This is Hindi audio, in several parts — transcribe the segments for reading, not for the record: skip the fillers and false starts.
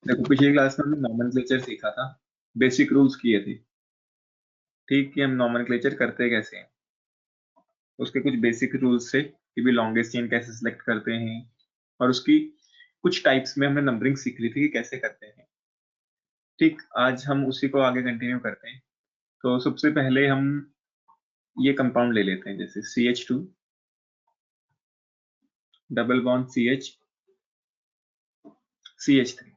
देखो पिछली क्लास में हमने नॉमेनक्लेचर सीखा था, बेसिक रूल्स किए थे। ठीक, कि हम नॉमेनक्लेचर करते कैसे हैं, उसके कुछ बेसिक रूल्स थे कि भी लॉन्गेस्ट चेन कैसे सिलेक्ट करते हैं, और उसकी कुछ टाइप्स में हमने नंबरिंग सीख ली थी कि कैसे करते हैं। ठीक, आज हम उसी को आगे कंटिन्यू करते हैं। तो सबसे पहले हम ये कंपाउंड ले लेते हैं, जैसे CH2 डबल बॉन्ड CH3।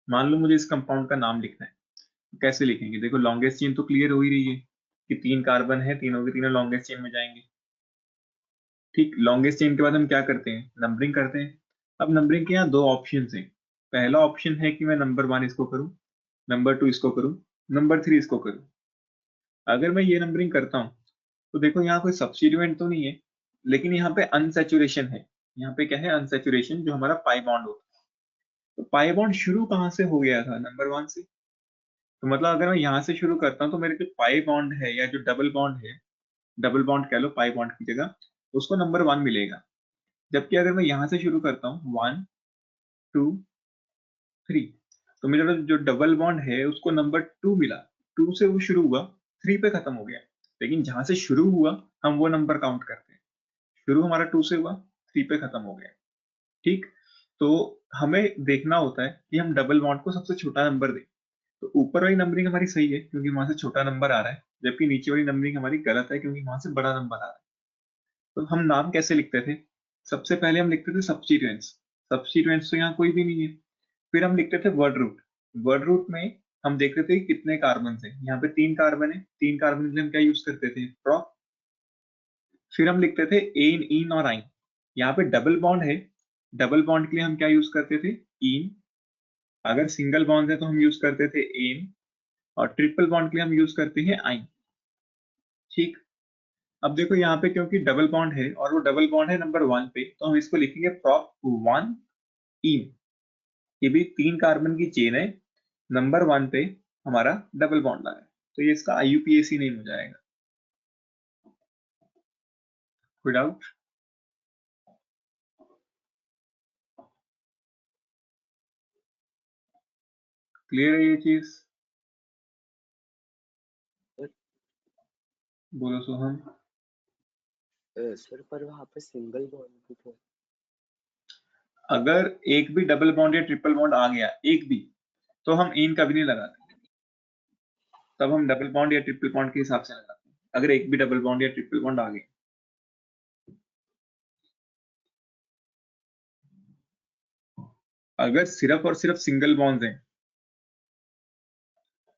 मान लो मुझे इस कंपाउंड का नाम लिखना है, कैसे लिखेंगे? देखो लॉन्गेस्ट चेन तो क्लियर हो ही रही है कि 3 कार्बन है, तीनों के तीनों लॉन्गेस्ट चेन में जाएंगे। ठीक, लॉन्गेस्ट चेन के बाद हम क्या करते हैं? नंबरिंग करते हैं। अब नंबरिंग के यहाँ दो ऑप्शन हैं। पहला ऑप्शन है कि मैं नंबर 1 इसको करूं, नंबर 2 इसको करूं, नंबर 3 इसको करूं। अगर मैं ये नंबरिंग करता हूं तो देखो यहाँ कोई सब्स्टिट्यूएंट तो नहीं है, लेकिन यहाँ पे अनसैचुरेशन है। यहाँ पे क्या है? अनसैचुरेशन, जो हमारा पाई बॉन्ड होता है। तो पाई बॉन्ड शुरू कहाँ से हो गया था? नंबर 1 से। तो मतलब अगर मैं यहाँ से शुरू करता हूँ तो मेरे जो पाई बॉन्ड है या जो डबल बॉन्ड है, डबल बॉन्ड कह लो पाई बॉन्ड की जगह, उसको नंबर 1 मिलेगा। जबकि अगर मैं यहाँ से शुरू करता हूँ 1 2 3, तो मेरा जो डबल बॉन्ड है उसको नंबर 2 मिला। 2 से वो शुरू हुआ, 3 पे खत्म हो गया। लेकिन जहां से शुरू हुआ हम वो नंबर काउंट करते हैं। शुरू हमारा 2 से हुआ, 3 पे खत्म हो गया। ठीक, तो हमें देखना होता है कि हम डबल बॉन्ड को सबसे छोटा नंबर दें। तो ऊपर वाली नंबरिंग हमारी सही है क्योंकि वहां से छोटा नंबर आ रहा है, जबकि नीचे वाली नंबरिंग हमारी गलत है क्योंकि वहां से बड़ा नंबर आ रहा है। तो हम नाम कैसे लिखते थे? सबसे पहले हम लिखते थे सब्स्टिट्यूएंट्स। सब्स्टिट्यूएंट्स तो यहाँ कोई भी नहीं है। फिर हम लिखते थे वर्ड रूट। वर्ड रूट में हम देखते थे कि कितने कार्बन है। यहाँ पे 3 कार्बन है, 3 कार्बन के लिए हम क्या यूज करते थे? प्रॉप। फिर हम लिखते थे एन इन और आइन। यहाँ पे डबल बॉन्ड है, डबल बॉन्ड के लिए हम क्या यूज करते थे? इन। अगर सिंगल बॉन्ड है तो हम यूज करते थे एन, और ट्रिपल बॉन्ड के लिए हम यूज करते हैं आइन। ठीक, अब देखो यहाँ पे क्योंकि डबल बॉन्ड है और वो डबल बॉन्ड है नंबर 1 पे, तो हम इसको लिखेंगे प्रॉप 1 इन। ये भी 3 कार्बन की चेन है, नंबर 1 पे हमारा डबल बॉन्ड लगा है, तो ये इसका IUPAC नेम हो जाएगा। कोई डाउट? क्लियर है ये चीज? सर बोलो सोहम। सर पर वहाँ पे सिंगल बॉन्ड भी तो अगर एक भी डबल बॉन्ड या ट्रिपल बॉन्ड आ गया, एक भी, तो हम इन का भी नहीं लगाते। तब हम डबल बॉन्ड या ट्रिपल बॉन्ड के हिसाब से लगाते हैं, अगर एक भी डबल बॉन्ड या ट्रिपल बॉन्ड आ गया। अगर सिर्फ और सिर्फ सिंगल बॉन्ड हैं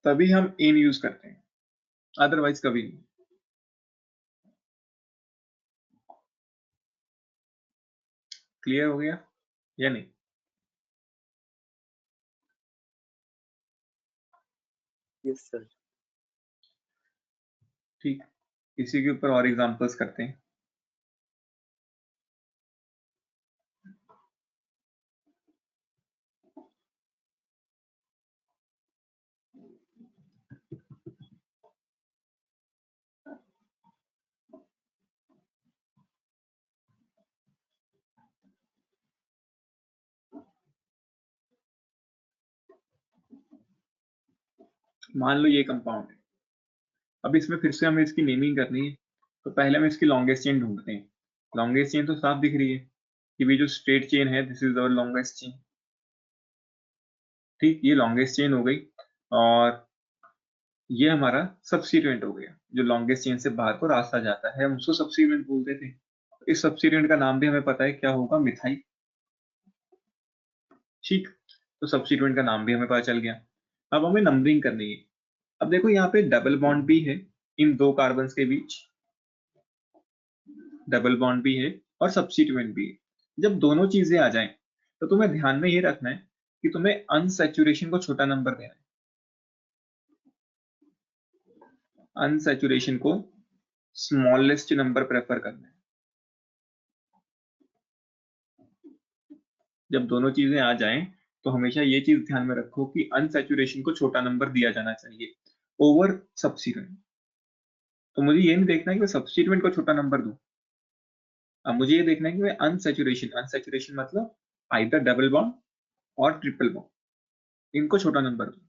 तभी हम इन यूज करते हैं, अदरवाइज कभी नहीं। क्लियर हो गया या नहीं? Yes sir. ठीक, इसी के ऊपर और एग्जांपल्स करते हैं। मान लो ये कंपाउंड है। अब इसमें फिर से हमें इसकी नेमिंग करनी है, तो पहले हम इसकी लॉन्गेस्ट चेन ढूंढते हैं। लॉन्गेस्ट चेन तो साफ दिख रही है कि भी जो स्ट्रेट चेन है, this is our longest chain. ठीक, ये लॉन्गेस्ट चेन हो गई, और ये हमारा सब्स्टिट्यूएंट हो गया। जो लॉन्गेस्ट चेन से बाहर को रास्ता जाता है हम उसको सब्स्टिट्यूएंट बोलते थे। इस सब्स्टिट्यूएंट का नाम भी हमें पता है क्या होगा? मिथाइल। ठीक, तो सब्स्टिट्यूएंट का नाम भी हमें पता चल गया। अब हमें नंबरिंग करनी है। अब देखो यहाँ पे डबल बॉन्ड भी है इन दो कार्बन के बीच, डबल बॉन्ड भी है और सब्स्टिट्यूएंट भी है। जब दोनों चीजें आ जाएं तो तुम्हें ध्यान में ये रखना है कि तुम्हें अनसैचुरेशन को छोटा नंबर देना है। अनसैचुरेशन को स्मॉलेस्ट नंबर प्रेफर करना है। जब दोनों चीजें आ जाएं तो हमेशा ये चीज ध्यान में रखो कि अनसैचुरेशन को छोटा नंबर दिया जाना चाहिए ओवर सब्स्टिट्यूएंट। तो मुझे ये नहीं देखना है कि मैं सब्स्टिट्यूएंट को छोटा नंबर दूं। अब मुझे ये देखना है कि मैं अनसैचुरेशन, अनसैचुरेशन मतलब आइदर डबल बॉन्ड और ट्रिपल बॉन्ड, इनको छोटा नंबर दो।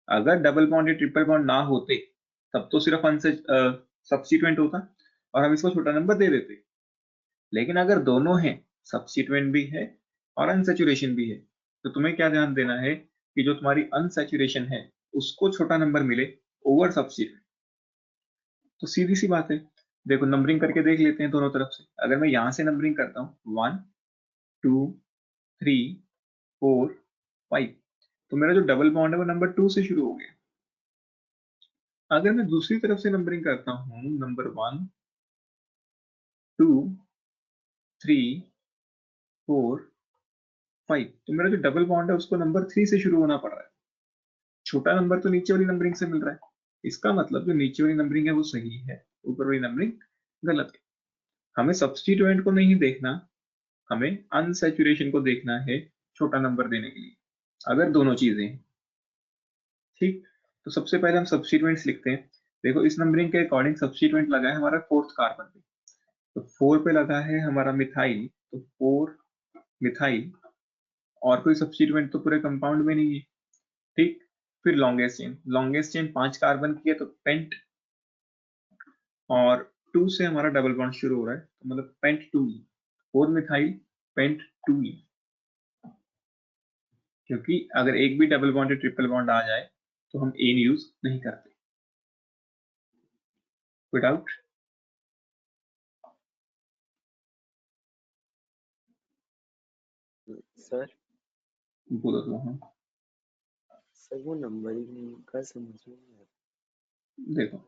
अगर डबल बॉन्ड या ट्रिपल बॉन्ड ना होते तब तो सिर्फ सब्स्टिट्यूएंट होता और हम इसको छोटा नंबर दे देते। लेकिन अगर दोनों हैं, सब्स्टिट्यूएंट भी है और अनसैचुरेशन भी है, तो तुम्हें क्या ध्यान देना है कि जो तुम्हारी अनसैचुरेशन है उसको छोटा नंबर मिले ओवर सब्स्टिट्यूएंट। तो सीधी सी बात है, देखो नंबरिंग करके देख लेते हैं दोनों तरफ से। अगर मैं यहां से नंबरिंग करता हूँ 1 2 3 4 5, तो मेरा जो डबल बॉन्ड है वो नंबर 2 से शुरू हो गया। अगर मैं दूसरी तरफ से नंबरिंग करता हूँ नंबर 1 2 3 4 5, तो मेरा जो डबल बॉन्ड है उसको नंबर 3 से शुरू होना पड़ रहा है। छोटा नंबर तो नीचे वाली नंबरिंग से मिल रहा है, इसका मतलब जो नीचे वाली नंबरिंग है वो सही है, ऊपर वाली नंबरिंग गलत है। हमें सब्स्टिट्यूएंट को नहीं देखना, हमें अनसैचुरेशन को देखना है छोटा नंबर देने के लिए, अगर दोनों चीजें हैं। ठीक, तो सबसे पहले हम सब्स्टिट्यूएंट्स लिखते हैं। देखो इस नंबरिंग के अकॉर्डिंग सब्स्टिट्यूएंट लगा है हमारा 4th कार्बन पे, तो 4 पे लगा है हमारा मिथाइल, तो 4 मिथाइल, और कोई सब्स्टिट्यूएंट तो पूरे कंपाउंड में नहीं है। ठीक, फिर लॉन्गेस्ट चेन 5 कार्बन की है तो पेंट, और 2 से हमारा डबल बॉन्ड शुरू हो रहा है, तो मतलब पेंट 2, 4 मिथाइल पेंट 2, क्योंकि अगर एक भी डबल बॉन्ड या ट्रिपल बॉन्ड आ जाए तो हम एन यूज नहीं करते। कोई डाउट? सर बोलो तो। हाँ सर वो नंबरिंग का समझ में नहीं आया। देखो,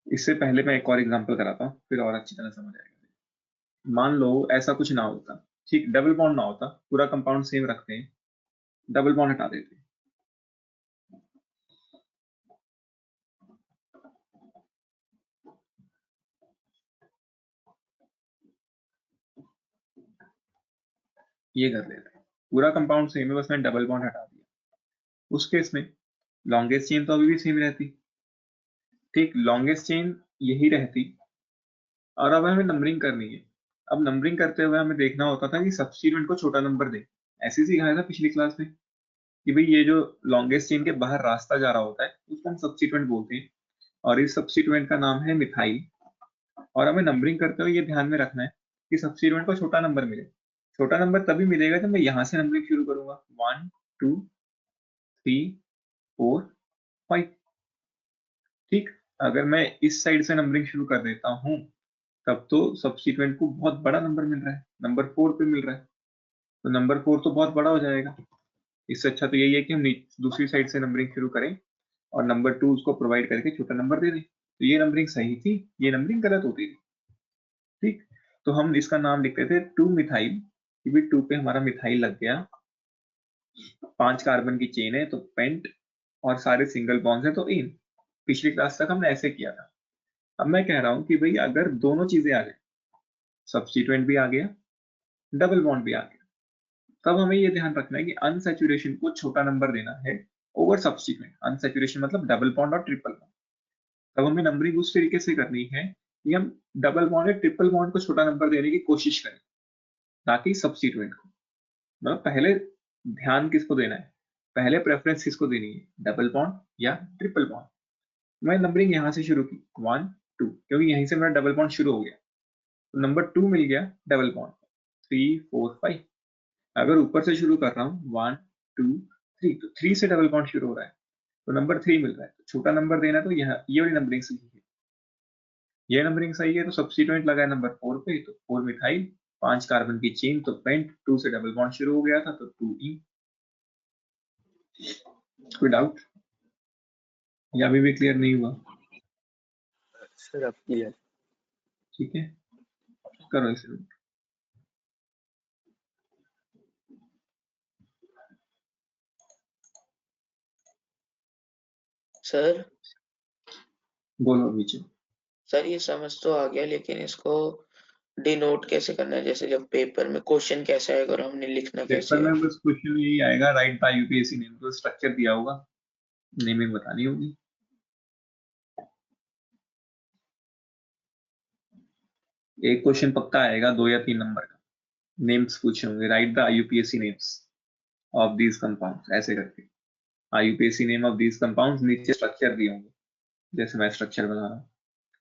इससे पहले मैं एक और एग्जांपल कराता हूँ, फिर और अच्छी तरह समझ आएगा। मान लो ऐसा कुछ ना होता, ठीक, डबल बॉन्ड ना होता, पूरा कंपाउंड सेम रखते हैं, डबल बॉन्ड हटा देते हैं। ये कर लेते हैं, पूरा कंपाउंड सेम है, बस मैं डबल बॉन्ड हटा दिया। उस केस में लॉन्गेस्ट चेन तो अभी भी सेम रहती। ठीक, लॉन्गेस्ट चेन यही रहती, और अब हमें नंबरिंग करनी है। अब नंबरिंग करते हुए हमें देखना होता था कि सब्स्टिट्यूएंट को छोटा नंबर दे। ऐसे ही सिखाया था पिछली क्लास में कि भाई ये जो लॉन्गेस्ट चेन के बाहर रास्ता जा रहा होता है उसको हम सब्स्टिट्यूएंट बोलते हैं, और इस सब्स्टिट्यूएंट का नाम है मिथाइल। और हमें नंबरिंग करते हुए ये ध्यान में रखना है कि सब्स्टिट्यूएंट को छोटा नंबर मिले। छोटा नंबर तभी मिलेगा जब मैं यहाँ से नंबरिंग शुरू करूंगा, 1 2 3 4 5। ठीक, अगर मैं इस साइड से नंबरिंग शुरू कर देता हूँ तब तो सब्स्टिट्यूएंट को बहुत बड़ा नंबर मिल रहा है, नंबर 4 पे मिल रहा है, तो नंबर 4 तो बहुत बड़ा हो जाएगा। इससे अच्छा तो यही है कि हम दूसरी साइड से नंबरिंग शुरू करें और नंबर 2 उसको प्रोवाइड करके छोटा नंबर दे दें, तो ये नंबरिंग सही थी, ये नंबरिंग गलत होती थी। ठीक, तो हम इसका नाम लिखते थे 2 मिथाइल, क्योंकि 2 पे हमारा मिथाइल लग गया, 5 कार्बन की चेन है तो पेंट, और सारे सिंगल बॉन्ड्स हैं तो इन। पिछली क्लास तक हमने ऐसे किया था। अब मैं कह रहा हूं कि भाई अगर दोनों चीजें आ गई, सब्स्टिट्यूएंट भी आ गया, डबल बॉन्ड भी आ गया, तब हमें ये ध्यान रखना है कि अनसैचुरेशन को छोटा नंबर देना है ओवर सब्स्टिट्यूएंट। अनसैचुरेशन मतलब डबल बॉन्ड और ट्रिपल बॉन्ड। तब हमें नंबरिंग उस तरीके से करनी है कि हम डबल बॉन्ड या ट्रिपल बॉन्ड को छोटा नंबर देने की कोशिश करें, ताकि सब्स्टिट्यूएंट को, मतलब पहले ध्यान किसको देना है, पहले प्रेफरेंस किसको देनी है, डबल बॉन्ड या ट्रिपल बॉन्ड। मैं नंबरिंग यहाँ से शुरू की 1 2, क्योंकि यहीं से मेरा डबल बॉन्ड शुरू हो गया, तो नंबर 2 मिल गया डबल बॉन्ड, 3 4 5। अगर ऊपर से शुरू कर रहा हूँ 1 2 3, तो 3 से डबल बॉन्ड शुरू हो रहा है, तो नंबर 3 मिल रहा है, तो छोटा नंबर देना, तो यह ये वाली नंबरिंग सही है। ये नंबरिंग सही है, तो सब्स्टिट्यूएंट लगा है नंबर 4 पे, तो 4 मिथाइल, 5 कार्बन की चेन, तो पेंट, 2 से डबल बॉन्ड शुरू हो गया था तो 2 ई। कोई डाउट या अभी भी क्लियर नहीं हुआ? सर अब क्लियर। ठीक है, करो इसे। सर बोलो नीचे। सर ये समझ तो आ गया, लेकिन इसको डिनोट कैसे करना है? जैसे जब पेपर में क्वेश्चन कैसे आएगा और हमने लिखना पेपर कैसे है? में बस क्वेश्चन यही आएगा, राइट बाय यूपीएससी नेम, तो स्ट्रक्चर दिया होगा, नेमिंग बतानी होगी। एक क्वेश्चन पक्का आएगा 2 या 3 नंबर का, नेम्स पूछे होंगे, right the IUPAC names of these compounds, ऐसे करके IUPAC name of these compounds, नीचे स्ट्रक्चर दिए होंगे जैसे मैं स्ट्रक्चर बना रहा हूँ,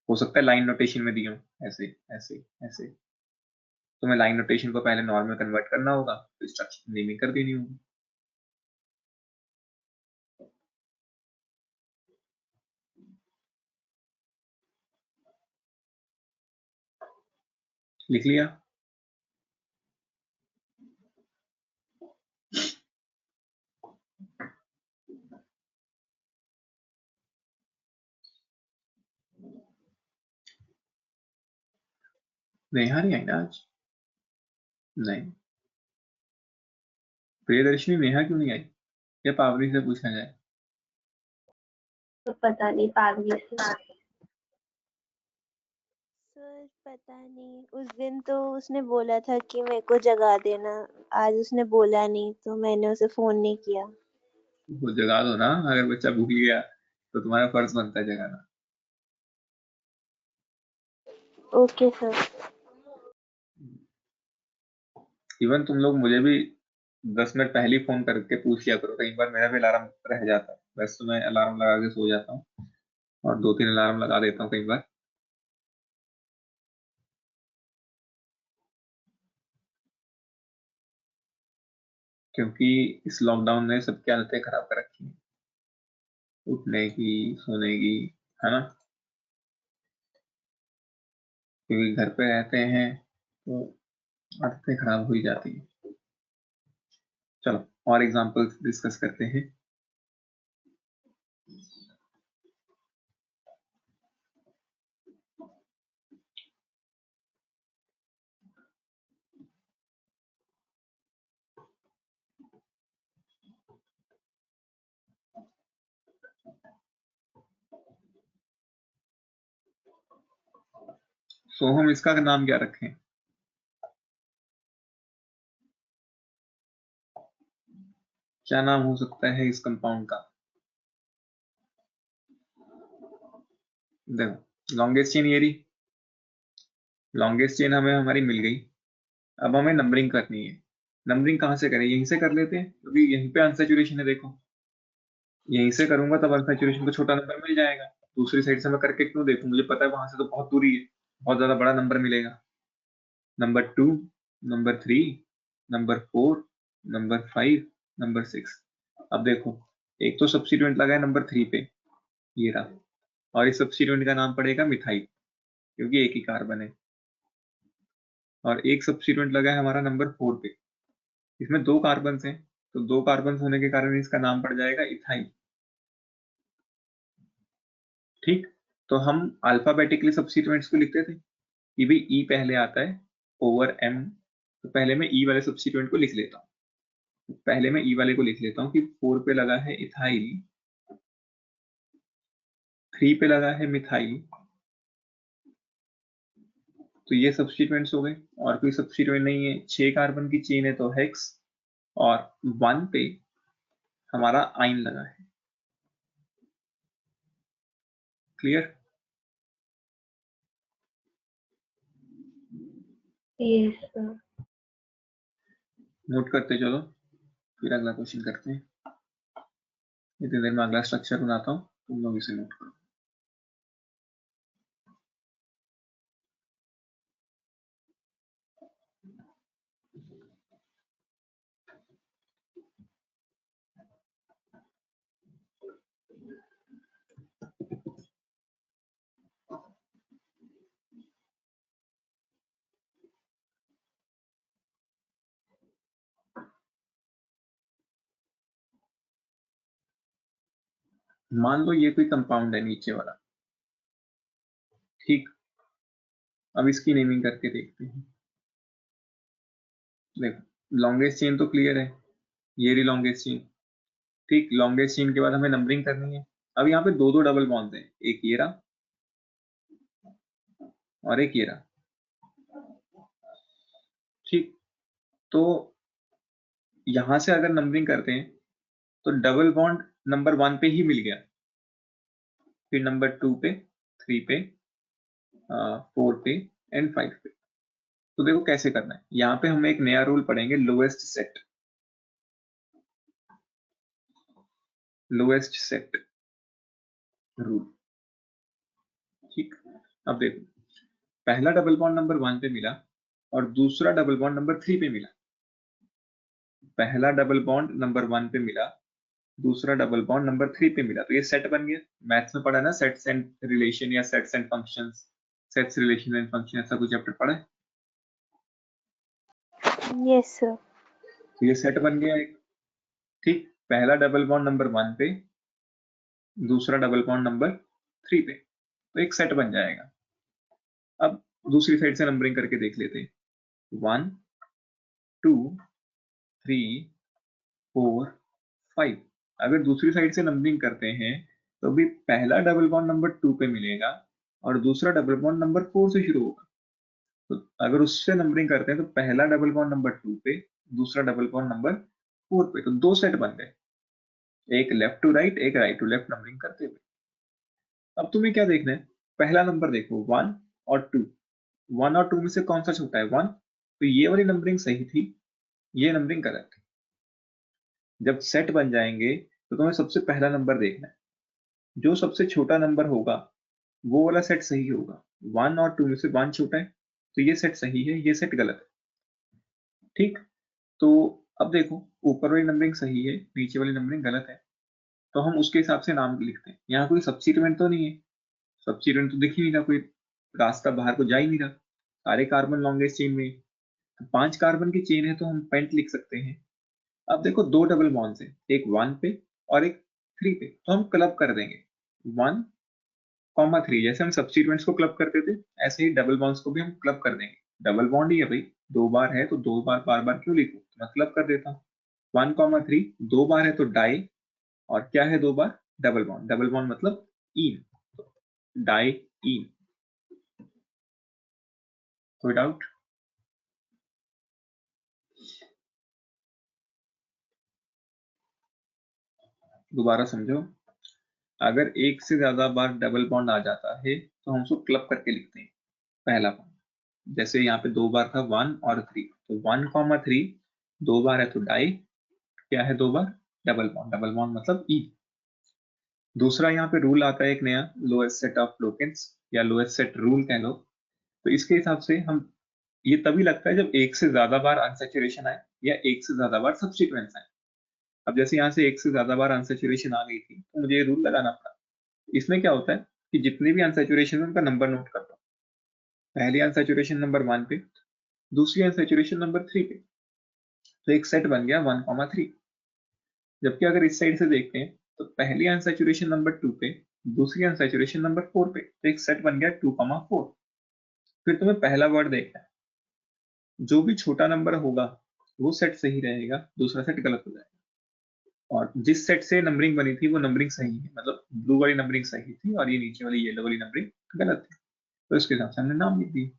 हो सकता है लाइन नोटेशन में दिए हूँ ऐसे ऐसे ऐसे, तो मैं लाइन नोटेशन को पहले नॉर्मल कन्वर्ट करना होगा, तो स्ट्रक्चर नेमिंग कर देनी होगी। लिख लिया? नेहा नहीं आई ना आज? नहीं। प्रियदर्शनी, नेहा क्यों नहीं आई? या पावनी से पूछा जाए? तो पता नहीं, पागली से। सर पता नहीं, उस दिन तो उसने बोला था कि मेरे को जगा देना, आज उसने बोला नहीं तो मैंने उसे फोन नहीं किया। वो जगा दो ना, अगर बच्चा भूल गया तो तुम्हारा फर्ज बनता है जगाना। Okay sir. इवन तुम लोग मुझे भी 10 मिनट पहले फोन करके पूछ लिया करो, कई बार मेरा भी अलार्म रह जाता है, वैसे तो मैं अलार्म लगा के सो जाता हूँ और 2-3 अलार्म लगा देता हूँ कई बार। क्योंकि इस लॉकडाउन ने सबकी आदतें खराब कर रखी हैं, उठने की, सोने की, है ना? क्योंकि घर पे रहते हैं तो आदतें खराब हो ही जाती है। चलो और एग्जांपल्स डिस्कस करते हैं। सो हम इसका नाम क्या रखें? क्या नाम हो सकता है इस कंपाउंड का? देखो लॉन्गेस्ट चेन ये रही, लॉन्गेस्ट चेन हमें हमारी मिल गई। अब हमें नंबरिंग करनी है। नंबरिंग कहाँ से करें? यहीं से कर लेते हैं, क्योंकि यहीं पे अनसैचुरेशन है। देखो यहीं से करूंगा तब अनसैचुरेशन को छोटा नंबर मिल जाएगा। दूसरी साइड से मैं करके क्यों देखूं? मुझे पता है वहां से तो बहुत दूरी है, बहुत ज्यादा बड़ा नंबर मिलेगा। Number 2, number 3, number 4, number 5, number 6। अब देखो एक तो सब्स्टिट्यूएंट लगा है नंबर 3 पे, ये रहा, और इस सब्स्टिट्यूएंट का नाम पड़ेगा मिथाइल, क्योंकि एक ही कार्बन है। और एक सब्स्टिट्यूएंट लगा है हमारा नंबर 4 पे, इसमें 2 कार्बन हैं, तो 2 कार्बन होने के कारण इसका नाम पड़ जाएगा इथाइल। ठीक, तो हम अल्फाबेटिकली सब्स्टिट्यूएंट्स को लिखते थे कि भाई ई पहले आता है ओवर एम, तो पहले मैं ई वाले सब्स्टिट्यूएंट को लिख लेता हूँ। पहले मैं ई वाले को लिख लेता हूँ कि 4 पे लगा है इथाइल, 3 पे लगा है मिथाइल, तो ये सब्स्टिट्यूएंट्स हो गए। और कोई सब्स्टिट्यूएंट नहीं है, 6 कार्बन की चेन है तो हेक्स, और 1 पे हमारा आइन लगा है। क्लियर? Yes sir. नोट करते चलो, फिर अगला क्वेश्चन करते हैं। इतनी देर में अगला स्ट्रक्चर बनाता हूँ, तुम लोग इसे नोट करो। मान लो ये कोई कंपाउंड है नीचे वाला, ठीक। अब इसकी नेमिंग करके देखते हैं। देखो लॉन्गेस्ट चेन तो क्लियर है, ये रही लॉन्गेस्ट चेन। ठीक, लॉन्गेस्ट चेन के बाद हमें नंबरिंग करनी है। अब यहाँ पे 2-2 डबल बॉन्ड्स हैं, एक ये रहा और एक ये रहा। ठीक, तो यहां से अगर नंबरिंग करते हैं तो डबल बॉन्ड नंबर 1 पे ही मिल गया, फिर नंबर 2 पे, 3 पे, 4 पे एंड 5 पे। तो देखो कैसे करना है। यहाँ पे हम एक नया रूल पढ़ेंगे, lowest set. Lowest set rule, ठीक। अब देखो, पहला डबल बॉन्ड नंबर 1 पे मिला और दूसरा डबल बॉन्ड नंबर 3 पे मिला। पहला डबल बॉन्ड नंबर 1 पे मिला, दूसरा डबल बॉन्ड नंबर 3 पे मिला, तो ये सेट बन गया। मैथ्स में पढ़ा ना, सेट्स एंड रिलेशन या sets and functions, sets relation and function, ऐसा कुछ चैप्टर पढ़ा है। Yes sir. तो ये सेट बन गया एक, ठीक। पहला डबल बॉन्ड नंबर 1 पे, दूसरा डबल बॉन्ड नंबर 3 पे, तो एक सेट बन जाएगा। अब दूसरी साइड से नंबरिंग करके देख लेते हैं। 1 2 3 4 5। अगर दूसरी साइड से नंबरिंग करते हैं तो भी पहला डबल बॉन्ड नंबर 2 पे मिलेगा और दूसरा डबल बॉन्ड नंबर 4 से शुरू होगा। तो अगर उससे नंबरिंग करते हैं तो पहला डबल बॉन्ड नंबर 2 पे, दूसरा डबल बॉन्ड नंबर 4 पे, तो दो सेट बन गए, एक लेफ्ट टू राइट, एक राइट टू लेफ्ट नंबरिंग करते हुए। अब तुम्हें क्या देखना है, पहला नंबर देखो 1 और 2। 1 और 2 में से कौन सा छोटा है? 1। तो ये वाली नंबरिंग सही थी, ये नंबरिंग गलत थी। जब सेट बन जाएंगे तो तुम्हें सबसे पहला नंबर देखना है, जो सबसे छोटा नंबर होगा वो वाला सेट सही होगा। 1 और 2 में से 1 छोटा है, तो ये सेट सही है, ये सेट गलत है, ठीक। तो अब देखो, ऊपर वाली नंबरिंग सही है, नीचे वाली नंबरिंग गलत है, तो हम उसके हिसाब से नाम लिखते हैं। यहाँ कोई सब्स्टिट्यूएंट तो नहीं है, सब्स्टिट्यूएंट तो दिख ही नहीं रहा, कोई रास्ता बाहर को जा ही नहीं रहा, सारे कार्बन लॉन्गेस्ट चेन में। तो 5 कार्बन की चेन है तो हम पेंट लिख सकते हैं। अब देखो, दो डबल बॉन्ड्स है, एक 1 पे और एक 3 पे, तो हम क्लब कर देंगे 1, 3। जैसे हम सब्स्टिट्यूएंट्स को क्लब करते थे, ऐसे ही डबल बॉन्ड्स को भी हम क्लब कर देंगे। डबल बॉन्ड ही है भाई, 2 बार है तो 2 बार बार बार क्यों लिखूं, तो मैं क्लब कर देता हूँ। 1, 3, 2 बार है तो डाई, और क्या है 2 बार? Double bond. डबल बॉन्ड मतलब ईन, डाई ईन। कोई डाउट? दोबारा समझो, अगर एक से ज्यादा बार डबल बॉन्ड आ जाता है तो हम उसको क्लब करके लिखते हैं पहला बॉन्ड। जैसे यहाँ पे 2 बार था 1 और 3, तो 1, 3 2 बार है तो डाई, क्या है 2 बार? Double bond. डबल बॉन्ड मतलब ई। दूसरा यहाँ पे रूल आता है एक नया, लोएस्ट सेट ऑफ लोकेंस या लोएस्ट सेट रूल कह लो। तो इसके हिसाब से हम, ये तभी लगता है जब एक से ज्यादा बार अनसैचुरेशन आए या एक से ज्यादा बार सब्स्टिट्यूएंट्स आए। अब जैसे यहाँ से एक से ज्यादा बार अनसैचुरेशन आ गई थी तो मुझे ये रूल लगाना पड़ा। इसमें क्या होता है कि जितने भी अनसैचुरेशन है उनका नंबर नोट कर लो। पहली अनसैचुरेशन नंबर 1 पे, दूसरी अनसैचुरेशन नंबर 3 पे, तो एक सेट बन गया 1, 3। जबकि अगर इस साइड से देखते हैं तो पहली अनसैचुरेशन नंबर 2 पे, दूसरी अनसैचुरेशन नंबर 4 पे, तो एक सेट बन गया 2, 4। फिर तुम्हें पहला वर्ड देखना है, जो भी छोटा नंबर होगा वो सेट सही रहेगा, दूसरा सेट गलत हो जाएगा। और जिस सेट से नंबरिंग बनी थी वो नंबरिंग सही है, मतलब ब्लू वाली नंबरिंग सही थी और ये नीचे वाली येलो वाली नंबरिंग गलत थी, तो इसके हिसाब से हमने नाम लिख दिया,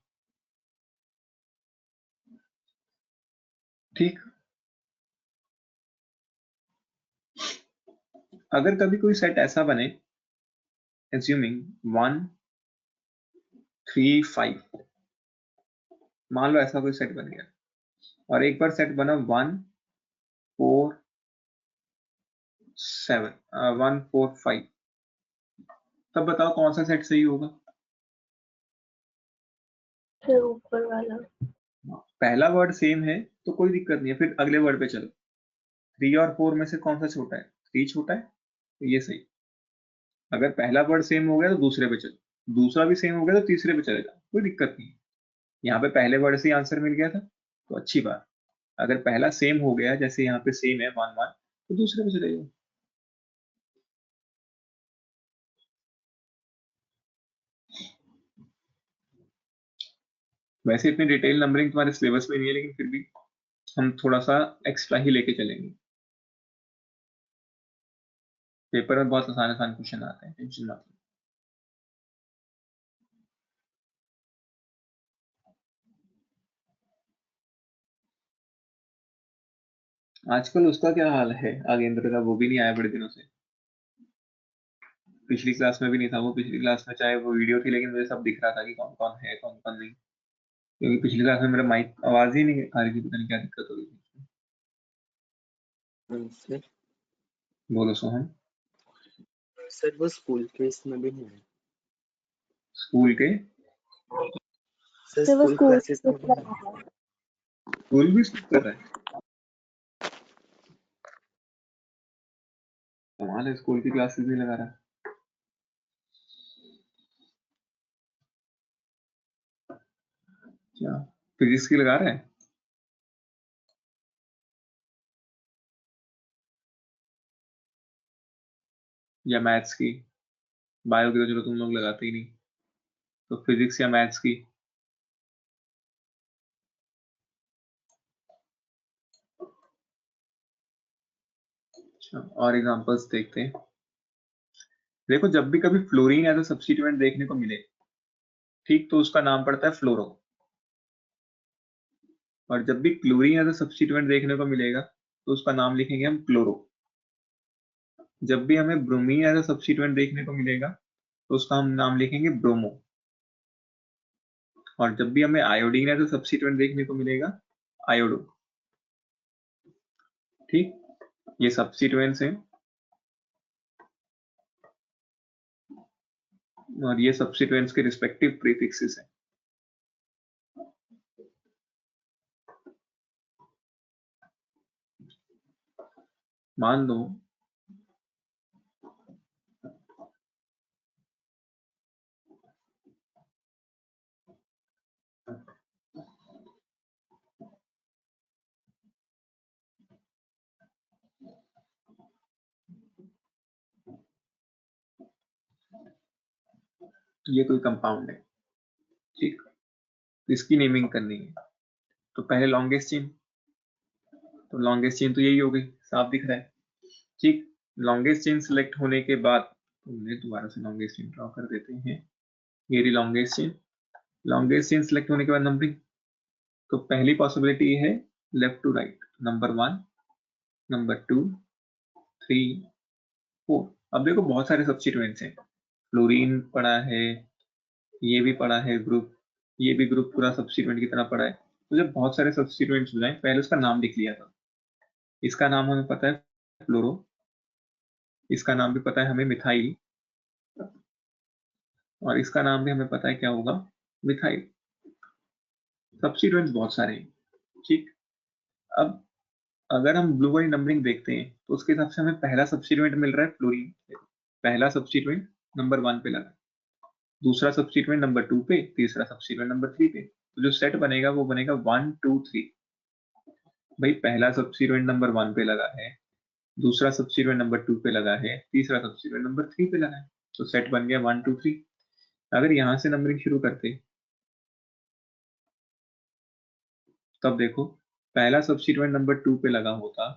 ठीक। अगर कभी कोई सेट ऐसा बने, एज्यूमिंग 1, 3, 5, मान लो ऐसा कोई सेट बन गया, और एक बार सेट बना 1, 4, 7, 1, 4, 5, तब बताओ कौन सा सेट सही होगा? फिर ऊपर वाला। पहला वर्ड सेम है तो कोई दिक्कत नहीं है, फिर अगले वर्ड पे चलो। 3 और 4 में से कौन सा छोटा है? 3 छोटा है, तो ये सही। अगर पहला वर्ड सेम हो गया तो दूसरे पे चलो, दूसरा भी सेम हो गया तो तीसरे पे चले जाओ, कोई दिक्कत नहीं है। यहाँ पे पहले वर्ड से आंसर मिल गया था तो अच्छी बात। अगर पहला सेम हो गया, जैसे यहाँ पे सेम है 1, 1, तो दूसरे पे चले जाओ। वैसे इतनी डिटेल नंबरिंग तुम्हारे सिलेबस में नहीं है, लेकिन फिर भी हम थोड़ा सा एक्स्ट्रा ही लेके चलेंगे। पेपर में बहुत आसान आसान क्वेश्चन आते हैं, टेंशन मत लो। आजकल उसका क्या हाल है आगेंद्र का? वो भी नहीं आया बड़े दिनों से। पिछली क्लास में भी नहीं था वो, पिछली क्लास में चाहे वो वीडियो थी लेकिन मुझे सब दिख रहा था कि कौन कौन है कौन कौन नहीं। क्योंकि पिछली क्लास में मेरा माइक आवाज ही नहीं आ रही थी, पता नहीं क्या दिक्कत हो रही थी। सर बोलो सोहन। सर वो स्कूल के इसमें भी नहीं है स्कूल के सर, तो वो स्कूल स्कूल क्लासेस में भी नहीं है। स्कूल भी स्किप कर रहा है। कमाल है, स्कूल की क्लासेस नहीं लगा रहा। क्या फिजिक्स की लगा रहा है? या मैथ्स की? बायो की तो चलो तुम लोग लगाते ही नहीं, तो फिजिक्स या मैथ्स की? अच्छा, और एग्जांपल्स देखते हैं। देखो, जब भी कभी फ्लोरीन एज अ सब्स्टिट्यूएंट देखने को मिले, ठीक, तो उसका नाम पड़ता है फ्लोरो। और जब भी क्लोरीन एज अ सब्स्टिट्यूएंट देखने को मिलेगा, तो उसका नाम लिखेंगे हम क्लोरो। जब भी हमें ब्रोमीन एज अ सब्स्टिट्यूएंट देखने को मिलेगा, तो उसका हम नाम लिखेंगे ब्रोमो। और जब भी हमें आयोडीन एज अ सब्स्टिट्यूएंट देखने को मिलेगा, आयोडो। ठीक, ये सब्स्टिट्यूएंट्स हैं और ये सब्स्टिट्यूएंट्स के रिस्पेक्टिव प्रीफिक्सेस हैं। मान लो ये कोई कंपाउंड है, ठीक, इसकी नेमिंग करनी है। तो पहले लॉन्गेस्ट चेन, तो लॉन्गेस्ट चेन तो यही हो गई, साफ दिख रहा है। ठीक, लॉन्गेस्ट चेन सिलेक्ट होने के बाद दोबारा से लॉन्गेस्ट चेन ड्रॉ कर देते हैं। ये रही longest chain. Longest chain select होने के बाद नंबरिंग, तो पहली पॉसिबिलिटी है left to right, number 1, number 2, 3, 4। अब देखो बहुत सारे सब्स्टिट्यूएंट्स हैं, फ्लोरीन पड़ा है, ये भी पड़ा है ग्रुप, ये भी ग्रुप पूरा सब्स्टिट्यूएंट की तरह पड़ा है। तो जब बहुत सारे सब्स्टिट्यूएंट्स हो जाए, पहले उसका नाम लिख लिया था। इसका नाम हमें पता है फ्लोरो, इसका नाम भी पता है हमें मिथाइल, और इसका नाम भी हमें पता है क्या होगा, मिथाइल। सब्स्टिट्यूएंट्स बहुत सारे हैं, ठीक। अब अगर हम ब्लू वाली नंबरिंग देखते हैं, तो उसके हिसाब से हमें पहला सब्स्टिट्यूएंट मिल रहा है फ्लोरीन। पहला सब्स्टिट्यूएंट नंबर 1 पे लगा, दूसरा सब्स्टिट्यूएंट नंबर 2 पे, तीसरा सब्स्टिट्यूएंट नंबर 3 पे। तो जो सेट बनेगा वो बनेगा 1 2 3। भाई पहला सब्स्टिट्यूएंट नंबर 1 पे लगा है, दूसरा सब्स्टिट्यूएंट नंबर 2 पे लगा है, तीसरा सब्स्टिट्यूएंट नंबर 3 पे लगा है, तो सेट बन गया 1 2 3। अगर यहां से नंबरिंग शुरू करते, तब देखो पहला सब्स्टिट्यूएंट नंबर 2 पे लगा होता,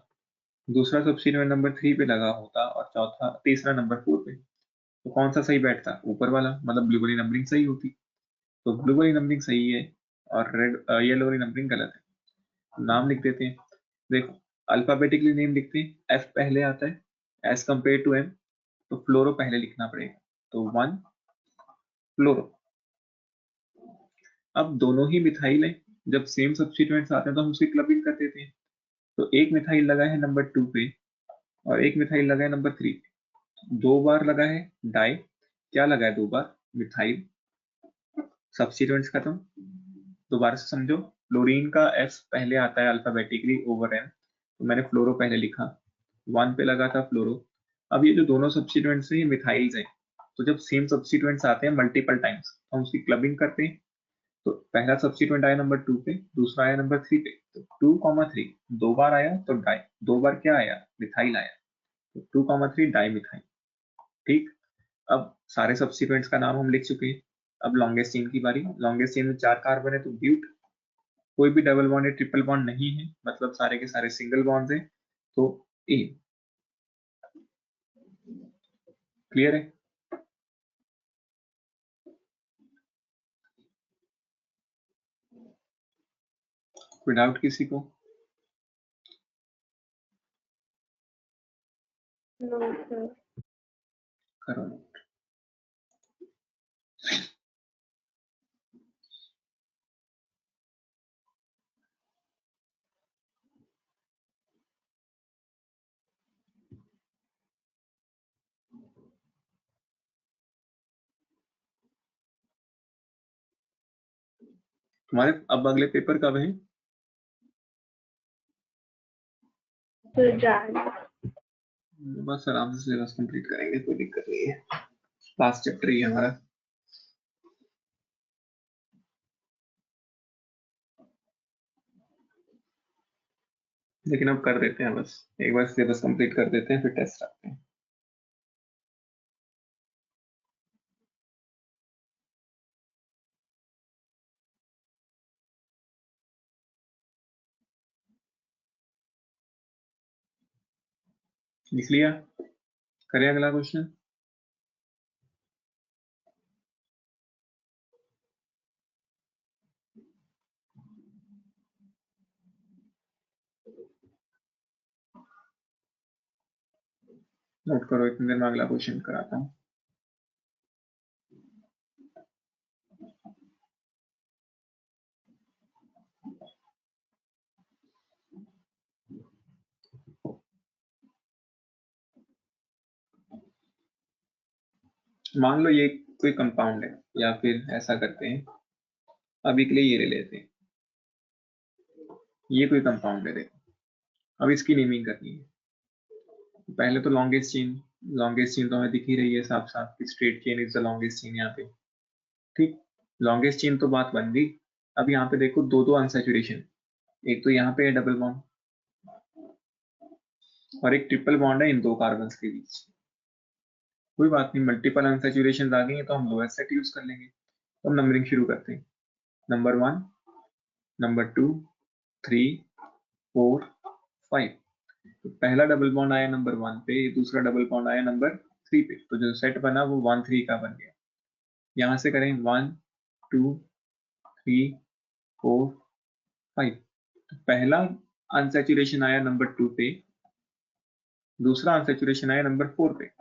दूसरा सब्स्टिट्यूएंट नंबर 3 पे लगा होता, और चौथा तीसरा नंबर 4 पे, तो कौन सा सही बैठता? ऊपर वाला, मतलब ब्लू वाली नंबरिंग सही होती। तो ब्लू वाली नंबरिंग सही है और रेड येलो वाली नंबरिंग गलत है। नाम लिख देते हैं। देखो, अल्फाबेटिकली नेम लिखते हैं, एफ पहले आता है एज कंपेयर टू एम, तो फ्लोरो पहले लिखना पड़ेगा, तो 1 फ्लोरो। अब दोनों ही मिथाइल है, जब सेम सब्स्टिट्यूएंट्स आते हैं तो हम उसकी क्लबिंग कर देते हैं। तो एक मिथाइल लगा है नंबर 2 पे और एक मिथाइल लगा है नंबर 3 पे, 2 बार लगा है डाई, क्या लगा है 2 बार? मिथाइल। सब्स्टिट्यूएंट्स खत्म। दोबारा से समझो, फ्लोरीन का एफ पहले आता है अल्फाबेटिकली ओवर एन, तो मैंने फ्लोरो पहले लिखा, 1 पे लगा था फ्लोरो। अब ये जो दोनों सब्स्टिट्यूएंट्स हैं ये मिथाइल्स हैं, तो जब सेम सब्स्टिट्यूएंट्स आते हैं मल्टीपल टाइम्स, हम उसकी क्लबिंग करते हैं। तो पहला सब्स्टिट्यूएंट आया नंबर 2 पे, दूसरा आया नंबर 3 पे, तो 2, 3 2 बार आया तो डाई, 2 बार क्या आया? मिथाइल आया, तो 2, 3 डाई मिथाइल। ठीक, अब सारे सब्स्टिट्यूएंट्स का नाम हम लिख चुके हैं। अब लॉन्गेस्ट चेन की बारी। लॉन्गेस्ट चेन में 4 कार्बन है, तो ब्यूट। कोई भी डबल बॉन्ड या ट्रिपल बॉन्ड नहीं है, मतलब सारे के सारे सिंगल बॉन्ड्स हैं, तो ए। क्लियर है? कोई डाउट किसी को? No sir. करो। तुम्हारे अब अगले पेपर कब है? तो जान बस आराम से सिलेबस कंप्लीट करेंगे, कोई दिक्कत नहीं है। लास्ट चैप्टर ही है हमारा। लेकिन अब कर देते हैं, बस एक बार सिलेबस कंप्लीट कर देते हैं, फिर टेस्ट रखते हैं। लिख लिया? करें अगला क्वेश्चन? नोट करो, इतनी देर में अगला क्वेश्चन कराता हूँ। मान लो ये कोई कंपाउंड है, या फिर ऐसा करते हैं, अभी के लिए ये ले लेते हैं, ये कोई कंपाउंड है। देखो अब इसकी नेमिंग करनी है। पहले तो लॉन्गेस्ट चेन तो हमें दिख ही रही है साफ साफ कि straight chain is the longest chain यहाँ पे। ठीक, लॉन्गेस्ट चेन तो बात बन गई। अब यहाँ पे देखो दो दो अनसैचुरेशन, एक तो यहाँ पे है डबल बॉन्ड और एक ट्रिपल बॉन्ड है इन दो कार्बन के बीच। कोई बात नहीं, मल्टीपल अनसैचुरेशन आ गई है तो हम लोएस्ट सेट यूज कर लेंगे। तो हम नंबरिंग शुरू करते हैं, नंबर 1, नंबर 2, 3, 4, 5। तो पहला डबल बॉन्ड आया नंबर 1 पे, दूसरा डबल बॉन्ड आया नंबर 3 पे, तो जो सेट बना वो 1 3 का बन गया। यहां से करें 1 2 3 4 5। तो पहला अनसैचुरेशन आया नंबर 2 पे, दूसरा अनसैचुरेशन आया नंबर 4 पे।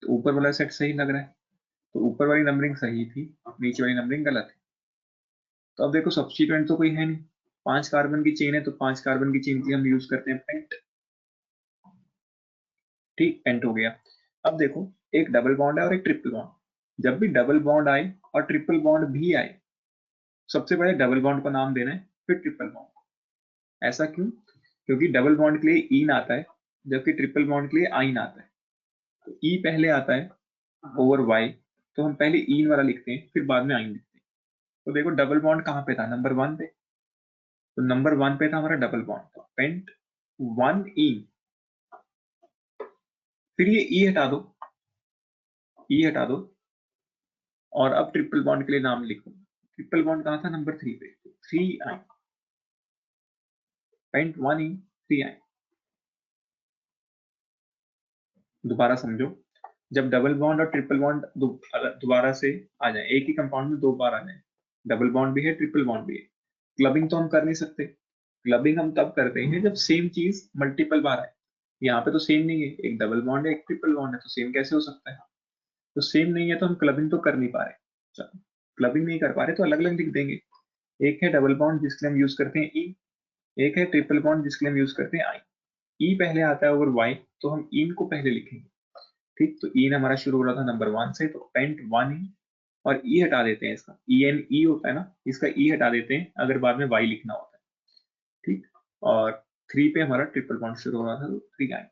तो ऊपर वाला सेट सही लग रहा है, तो ऊपर वाली नंबरिंग सही थी, नीचे वाली नंबरिंग गलत है। तो अब देखो सब्स्टिट्यूएंट तो कोई है नहीं, 5 कार्बन की चेन है तो 5 कार्बन की चेन की हम यूज करते हैं पेंट। ठीक, पेंट हो गया। अब देखो एक डबल बॉन्ड है और एक ट्रिपल बॉन्ड। जब भी डबल बॉन्ड आए और ट्रिपल बॉन्ड भी आए, सबसे पहले डबल बॉन्ड को नाम देना है, फिर ट्रिपल बॉन्ड। ऐसा क्यों? क्योंकि डबल बॉन्ड के लिए ईन आता है, जबकि ट्रिपल बॉन्ड के लिए आइन आता है। तो ई पहले आता है ओवर वाई, तो हम पहले ईन वाला लिखते हैं, फिर बाद में आइन लिखते हैं। तो देखो डबल बॉन्ड कहाँ पे था? नंबर 1 पे। तो नंबर 1 पे था हमारा डबल बॉन्ड, तो पेंट 1 ईन। फिर ये ई हटा दो, ई हटा दो, और अब ट्रिपल बॉन्ड के लिए नाम लिखो। ट्रिपल बॉन्ड कहाँ था? नंबर 3 पे, 3 आइन। पेंट 1 ईन 3 आइन। दोबारा समझो, जब डबल बॉन्ड और ट्रिपल बॉन्ड दोबारा से आ जाए, एक ही कंपाउंड में दो बार आ जाए, डबल बॉन्ड भी है ट्रिपल बॉन्ड भी है, क्लबिंग तो हम कर नहीं सकते। क्लबिंग हम तब करते हैं जब सेम चीज मल्टीपल बार आए। यहाँ पे तो सेम नहीं है, एक डबल बॉन्ड है एक ट्रिपल बॉन्ड है, तो सेम कैसे हो सकता है? तो सेम नहीं है तो हम क्लबिंग तो कर नहीं पा रहे। चलो, क्लबिंग नहीं कर पा रहे तो अलग अलग लिख देंगे। एक है डबल बॉन्ड जिसके लिए हम यूज करते हैं ई, एक है ट्रिपल बॉन्ड जिसके लिए हम यूज करते हैं आई। ई पहले आता है ओवर वाई, तो हम इन को पहले लिखेंगे। ठीक, तो इन हमारा शुरू हो रहा था नंबर 1 से, तो पेंट 1 इन, और ई हटा देते हैं इसका, ई एन ई होता है ना, इसका ई हटा देते हैं अगर बाद में वाई लिखना होता है। ठीक, और 3 पे हमारा ट्रिपल बॉन्ड शुरू हो रहा था, तो 3 आए।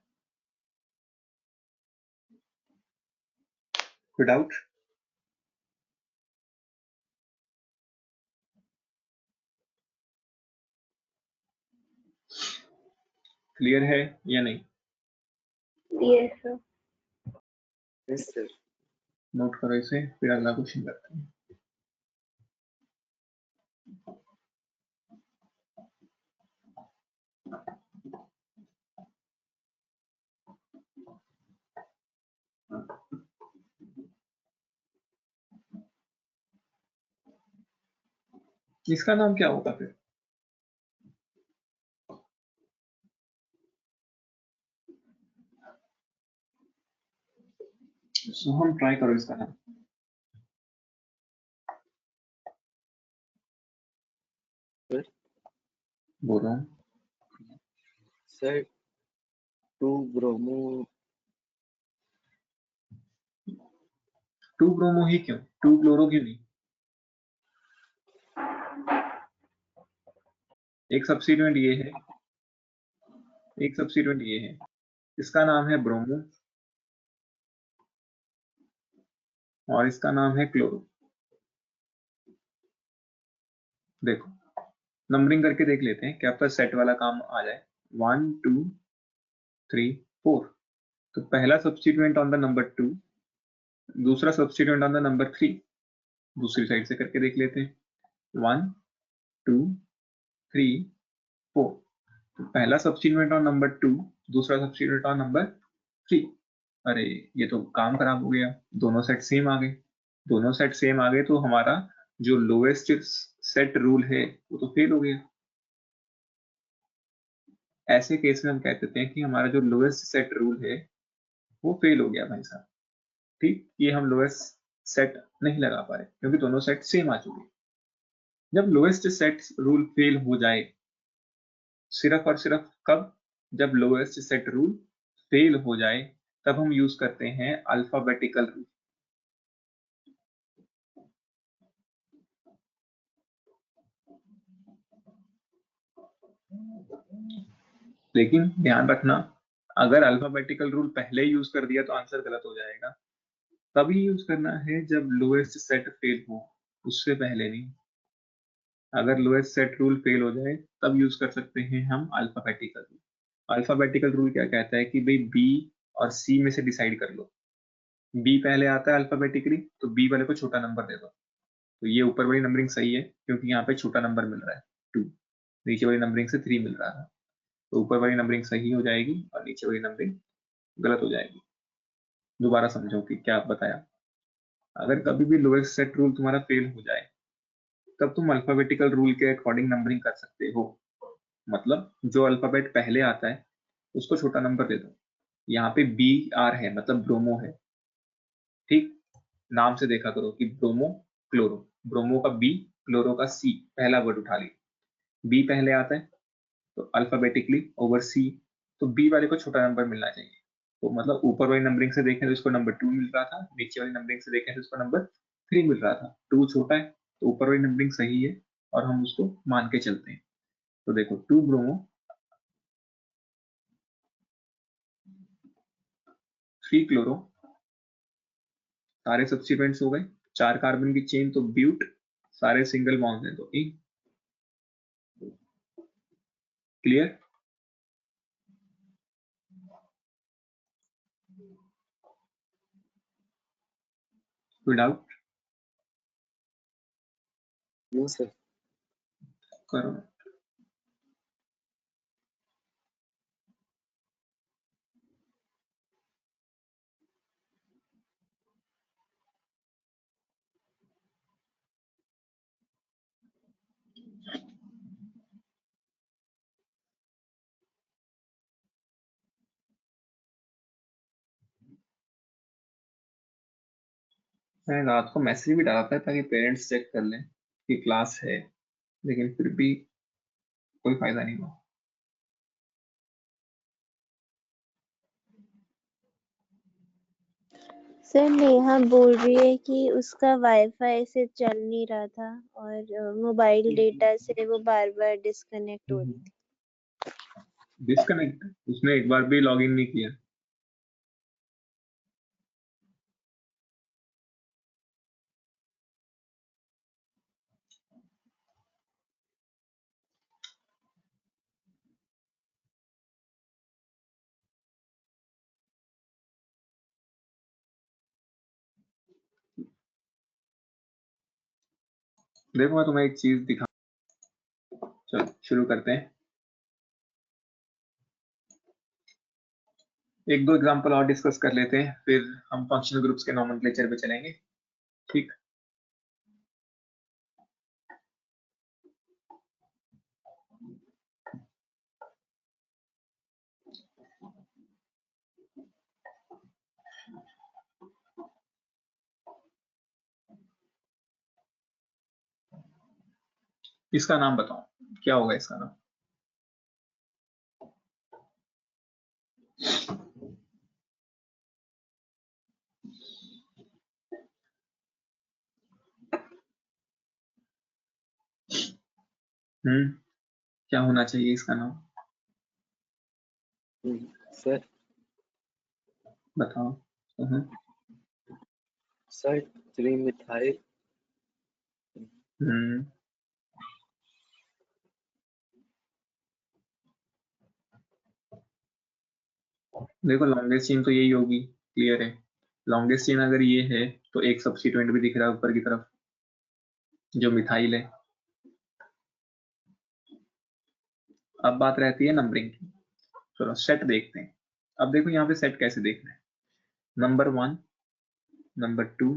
कोई डाउट? क्लियर है या नहीं? Yes sir. Yes sir. Note करो इसे, फिर अगला क्वेश्चन करते हैं। इसका नाम क्या होगा फिर? हम ट्राई करो इसका नाम। सर बोल रहा हूँ सर 2 ब्रोमो 2 ब्रोमो ही क्यों? 2 क्लोरो क्यों नहीं? एक सब्स्टिट्यूएंट ये है, एक सब्स्टिट्यूएंट ये है, इसका नाम है ब्रोमो और इसका नाम है क्लोरो। देखो नंबरिंग करके देख लेते हैं, क्या पता सेट वाला काम आ जाए। 1 2 3 4। तो पहला सब्स्टिट्यूएंट ऑन द नंबर 2, दूसरा सब्स्टिट्यूएंट ऑन द नंबर 3। दूसरी साइड से करके देख लेते हैं। 1 2 3 4। तो पहला सब्स्टिट्यूएंट ऑन नंबर 2, दूसरा सब्स्टिट्यूएंट ऑन नंबर 3। अरे ये तो काम खराब हो गया, दोनों सेट सेम आ गए। दोनों सेट सेम आ गए तो हमारा जो लोएस्ट सेट रूल है वो तो फेल हो गया। ऐसे केस में हम कह देते हैं कि हमारा जो लोएस्ट सेट रूल है वो फेल हो गया भाई साहब। ठीक, ये हम लोएस्ट सेट नहीं लगा पाए क्योंकि दोनों सेट सेम आ चुके। जब लोएस्ट सेट रूल फेल हो जाए, सिर्फ और सिर्फ कब, जब लोएस्ट सेट रूल फेल हो जाए तब हम यूज करते हैं अल्फाबेटिकल रूल। लेकिन ध्यान रखना, अगर अल्फाबेटिकल रूल पहले यूज कर दिया तो आंसर गलत हो जाएगा। तभी यूज करना है जब लोएस्ट सेट फेल हो, उससे पहले नहीं। अगर लोएस्ट सेट रूल फेल हो जाए तब यूज कर सकते हैं हम अल्फाबेटिकल रूल। अल्फाबेटिकल रूल क्या कहता है कि भाई बी और सी में से डिसाइड कर लो। बी पहले आता है अल्फाबेटिकली, तो बी वाले को छोटा नंबर दे दो। तो ये ऊपर वाली नंबरिंग सही है क्योंकि यहाँ पे छोटा नंबर मिल रहा है 2, नीचे वाली नंबरिंग से 3 मिल रहा है। तो ऊपर वाली नंबरिंग सही हो जाएगी और नीचे वाली नंबरिंग गलत हो जाएगी। दोबारा समझो कि क्या बताया। अगर कभी भी लोएस्ट सेट रूल तुम्हारा फेल हो जाए तब तुम अल्फाबेटिकल रूल के अकॉर्डिंग नंबरिंग कर सकते हो। मतलब जो अल्फाबेट पहले आता है उसको छोटा नंबर दे दो। यहाँ पे बी आर है मतलब ब्रोमो है। ठीक, नाम से देखा करो कि ब्रोमो क्लोरो, ब्रोमो का बी, क्लोरो का सी, पहला वर्ड उठा ली। बी पहले आता है तो अल्फाबेटिकली ओवर सी, तो बी वाले को छोटा नंबर मिलना चाहिए। तो मतलब ऊपर वाली नंबरिंग से देखें तो इसको नंबर 2 मिल रहा था, नीचे वाली नंबरिंग से देखें तो इसको नंबर 3 मिल रहा था। 2 छोटा है तो ऊपर वाली नंबरिंग सही है और हम उसको मान के चलते हैं। तो देखो 2 ब्रोमो 3 क्लोरो, सारे सब्स्टिट्यूएंट्स हो गए। 4 कार्बन की चेन तो ब्यूट, सारे सिंगल बॉन्ड हैं तो इन। क्लियर? कोई डाउट? No sir. करो। मैंने रात को मैसेज भी डाला था ताकि पेरेंट्स चेक कर लें कि क्लास है, लेकिन फिर भी कोई फायदा नहीं हुआ। सर नेहा बोल रही है कि उसका वाईफाई से चल नहीं रहा था और मोबाइल डेटा से वो बार बार डिस्कनेक्ट हो रही थी। डिस्कनेक्ट? उसने एक बार भी लॉगिन नहीं किया। देखो मैं तुम्हें एक चीज दिखा, चलो शुरू करते हैं। एक दो एग्जांपल और डिस्कस कर लेते हैं, फिर हम फंक्शनल ग्रुप्स के नोमेनक्लेचर पे चलेंगे। ठीक, इसका नाम बताओ, क्या होगा इसका नाम? क्या होना चाहिए इसका नाम? सर बताओ। सर त्रिमिथाइल देखो लॉन्गेस्ट चेन तो यही होगी, क्लियर है। लॉन्गेस्ट चेन अगर ये है तो एक सब्स्टिट्यूएंट भी दिख रहा है ऊपर की तरफ जो मिथाइल है। अब बात रहती है नंबरिंग की। चलो सेट देखते हैं। अब देखो यहाँ पे सेट कैसे देखना है। Number 1, number 2,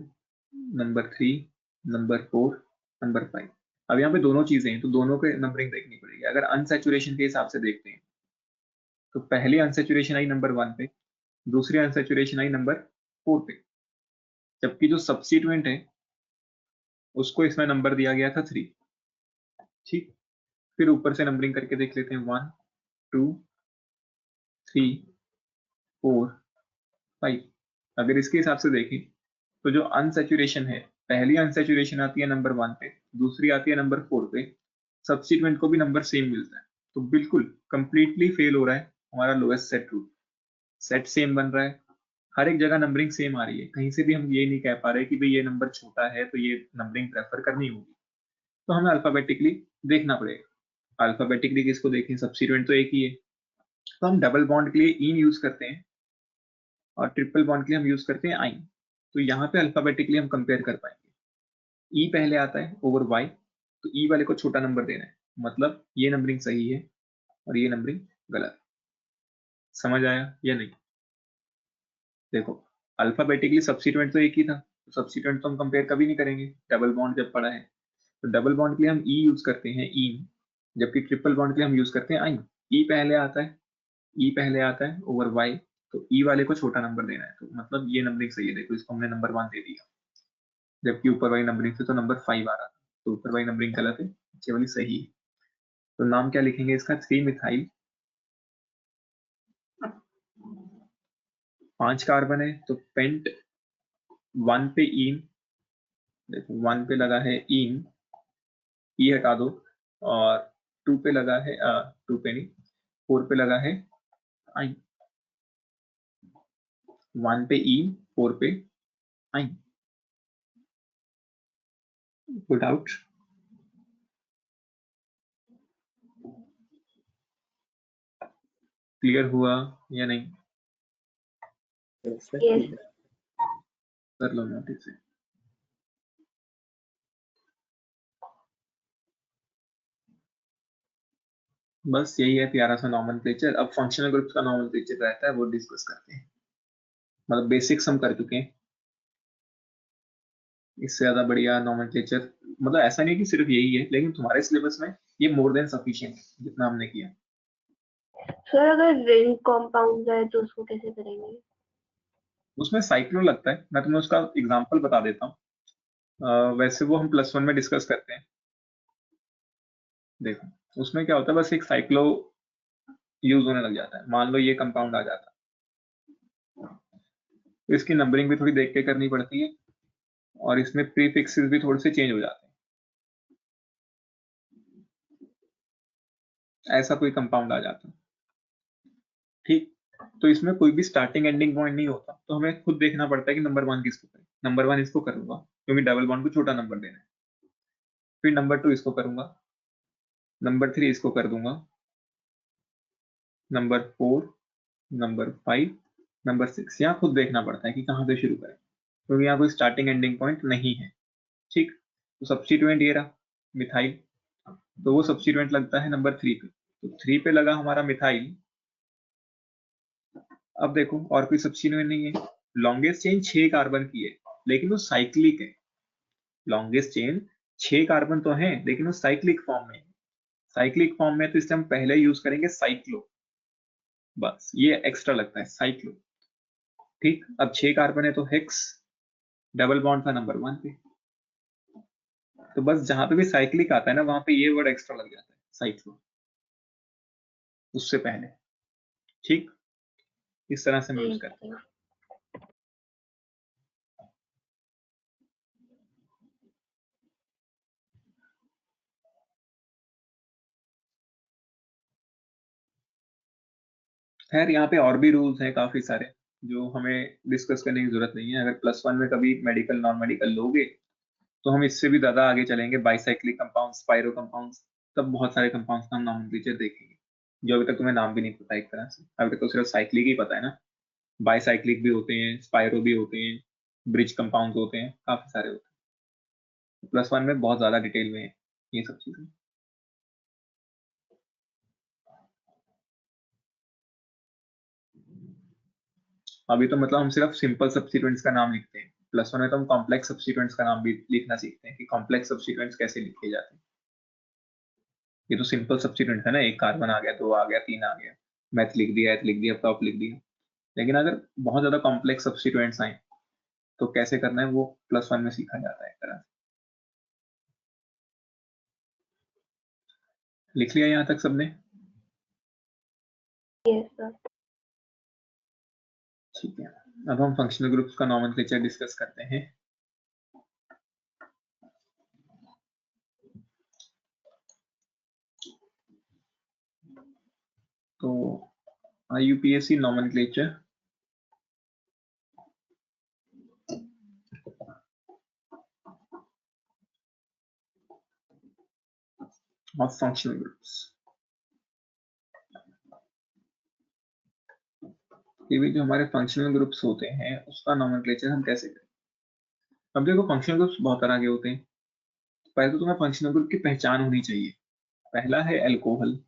number 3, number 4, number 5। अब यहाँ पे दोनों चीजें हैं तो दोनों के नंबरिंग देखनी पड़ेगी। अगर अनसैचुरेशन के हिसाब से देखते हैं तो पहली अनसैचुरेशन आई नंबर 1 पे, दूसरी अनसैचुरेशन आई नंबर 4 पे, जबकि जो सब्स्टिट्यूएंट है उसको इसमें नंबर दिया गया था 3। ठीक, फिर ऊपर से नंबरिंग करके देख लेते हैं 1, 2, 3, 4, 5। अगर इसके हिसाब से देखें तो जो अनसैचुरेशन है, पहली अनसैचुरेशन आती है नंबर 1 पे, दूसरी आती है नंबर 4 पे, सब्स्टिट्यूएंट को भी नंबर सेम मिलता है। तो बिल्कुल कंप्लीटली फेल हो रहा है हमारा lowest set rule. Set same बन रहा है, हर एक जगह नंबरिंग सेम आ रही है, कहीं से भी हम ये नहीं कह पा रहे कि भाई ये नंबर छोटा है तो ये नंबरिंग प्रेफर करनी होगी। तो हमें अल्फाबेटिकली देखना पड़ेगा। अल्फाबेटिकली किसको देखें, सब्स्टिट्यूएंट तो एक ही है, तो हम डबल बॉन्ड के लिए इन यूज करते हैं और ट्रिपल बॉन्ड के लिए हम यूज करते हैं आइन। तो यहाँ पे अल्फाबेटिकली हम कंपेयर कर पाएंगे। ई पहले आता है ओवर वाई, तो ई वाले को छोटा नंबर देना है, मतलब ये नंबरिंग सही है और ये नंबरिंग गलत। समझ आया या नहीं? देखो अल्फाबेटिकली सब्स्टिट्यूएंट तो एक ही था, तो सब्स्टिट्यूएंट तो हम कंपेयर कभी नहीं करेंगे डबल बॉन्ड जब पड़ा है। तो डबल बॉन्ड के लिए हम ई यूज करते हैं इन, जबकि ट्रिपल बॉन्ड के लिए हम यूज करते हैं आइन। ई पहले आता है, ई पहले आता है ओवर वाई, तो ई वाले को छोटा नंबर देना है, तो मतलब ये नंबरिंग सही है। देखो इसको हमने नंबर 1 दे दिया, जबकि ऊपर वाली नंबरिंग से तो नंबर 5 आ रहा था, तो ऊपर वाली नंबरिंग गलत है, नीचे वाली सही है। तो नाम क्या लिखेंगे इसका? 3 मिथाइल। 5 कार्बन है तो पेंट 1 पे इन, देखो 1 पे लगा है इन, ई हटा दो, और 2 पे लगा है 2 पे नहीं 4 पे लगा है आइन। 1 पे इन, 4 पे आइन। Put out. क्लियर हुआ या नहीं? Sir Yes. कर लो नोटिस से। बस यही है प्यारा सा नॉमेनक्लेचर। अब फंक्शनल ग्रुप्स का नॉमेनक्लेचर रहता है, वो डिस्कस करते हैं। मतलब बेसिक्स हम कर चुके हैं, इससे ज्यादा बढ़िया नॉमेनक्लेचर मतलब ऐसा नहीं कि सिर्फ यही है, लेकिन तुम्हारे सिलेबस में ये मोर देन सफिशिएंट है जितना हमने किया। सर अगर रिंग कॉम्पाउंड है तो उसको कैसे करेंगे? उसमें साइक्लो लगता है, मैं तुम्हें उसका एग्जांपल बता देता हूँ। वैसे वो हम +1 में डिस्कस करते हैं। देखो उसमें क्या होता है, बस एक साइक्लो यूज होने लग जाता है। मान लो ये कंपाउंड आ जाता है, तो इसकी नंबरिंग भी थोड़ी देख के करनी पड़ती है, और इसमें प्रीफिक्सेस भी थोड़े से चेंज हो जाते हैं। ऐसा कोई कंपाउंड आ जाता है, ठीक। तो इसमें कोई भी स्टार्टिंग एंडिंग पॉइंट नहीं होता, तो हमें खुद देखना पड़ता है कि नंबर 1 किसको करें। नंबर 1 इसको करूंगा क्योंकि डबल बॉन्ड को छोटा नंबर देना है, फिर नंबर 2 इसको करूंगा, नंबर 3 इसको कर दूंगा, नंबर 4, नंबर 5, नंबर 6। यहाँ खुद देखना पड़ता है कि कहाँ से शुरू करें, क्योंकि यहाँ कोई स्टार्टिंग एंडिंग पॉइंट नहीं है, ठीक। तो सब्स्टिट्यूएंट ये रहा मिथाइल, तो वो सब्स्टिट्यूएंट लगता है नंबर 3 पे, तो 3 पे लगा हमारा मिथाइल। अब देखो और कोई सब्स्टिट्यूएंट नहीं है। लॉन्गेस्ट चेन 6 कार्बन की है, लेकिन वो साइक्लिक है। लॉन्गेस्ट चेन 6 कार्बन तो है, लेकिन वो साइक्लिक फॉर्म में है। साइक्लिक फॉर्म में तो इसलिए हम पहले यूज करेंगे साइक्लो, बस ये एक्स्ट्रा लगता है साइक्लो, ठीक। अब 6 कार्बन है तो हेक्स, डबल बॉन्ड था नंबर 1 पे, तो बस जहां पे भी साइक्लिक आता है ना, वहां पे ये वर्ड एक्स्ट्रा लग जाता है साइक्लो, उससे पहले, ठीक। इस तरह से हम यूज करते हैं। ठीक है। खैर यहाँ पे और भी रूल्स हैं काफी सारे जो हमें डिस्कस करने की जरूरत नहीं है। अगर +1 में कभी मेडिकल नॉन मेडिकल लोगे तो हम इससे भी ज्यादा आगे चलेंगे, बाइसाइक्लिक कंपाउंड्स, स्पाइरो कंपाउंड्स, तब बहुत सारे कंपाउंड्स का हम नॉमेनक्लेचर देखेंगे जो अभी तक तुम्हें नाम भी नहीं पता। एक तरह से अभी तक तो सिर्फ साइक्लिक ही पता है ना, बाइसाइक्लिक भी होते हैं, स्पाइरो भी होते हैं, ब्रिज कंपाउंड्स होते हैं, काफी सारे होते हैं। +1 में बहुत ज्यादा डिटेल में है ये सब चीजें। अभी तो मतलब हम सिर्फ सिंपल सब्स्टिट्यूएंट्स का नाम लिखते हैं, +1 में तो हम कॉम्प्लेक्स सब्स्टिट्यूएंट्स का नाम भी लिखना सीखते हैं कि कॉम्प्लेक्स सब्स्टिट्यूएंट्स कैसे लिखे जाते हैं। ये तो सिंपल सब्स्टिट्यूएंट है ना, एक कार्बन आ गया, 2 आ गया, 3 आ गया, मैथ लिख दिया, एथ लिख दिया, प्रॉप लिख दिया। लेकिन अगर बहुत ज्यादा कॉम्प्लेक्स सब्स्टिट्यूएंट्स आए तो कैसे करना है वो +1 में सीखा जाता है एक तरह से। लिख लिया यहाँ तक सबने? Yes sir. ठीक है, अब हम फंक्शनल ग्रुप्स का नॉमेनक्लेचर डिस्कस करते हैं। तो IUPAC nomenclature of functional groups. ये भी जो हमारे फंक्शनल ग्रुप्स होते हैं उसका नॉमेनक्लेचर हम कैसे करें। अब देखो फंक्शनल ग्रुप्स बहुत तरह के होते हैं। पहले तो तुम्हें फंक्शनल ग्रुप की पहचान होनी चाहिए। पहला है अल्कोहल,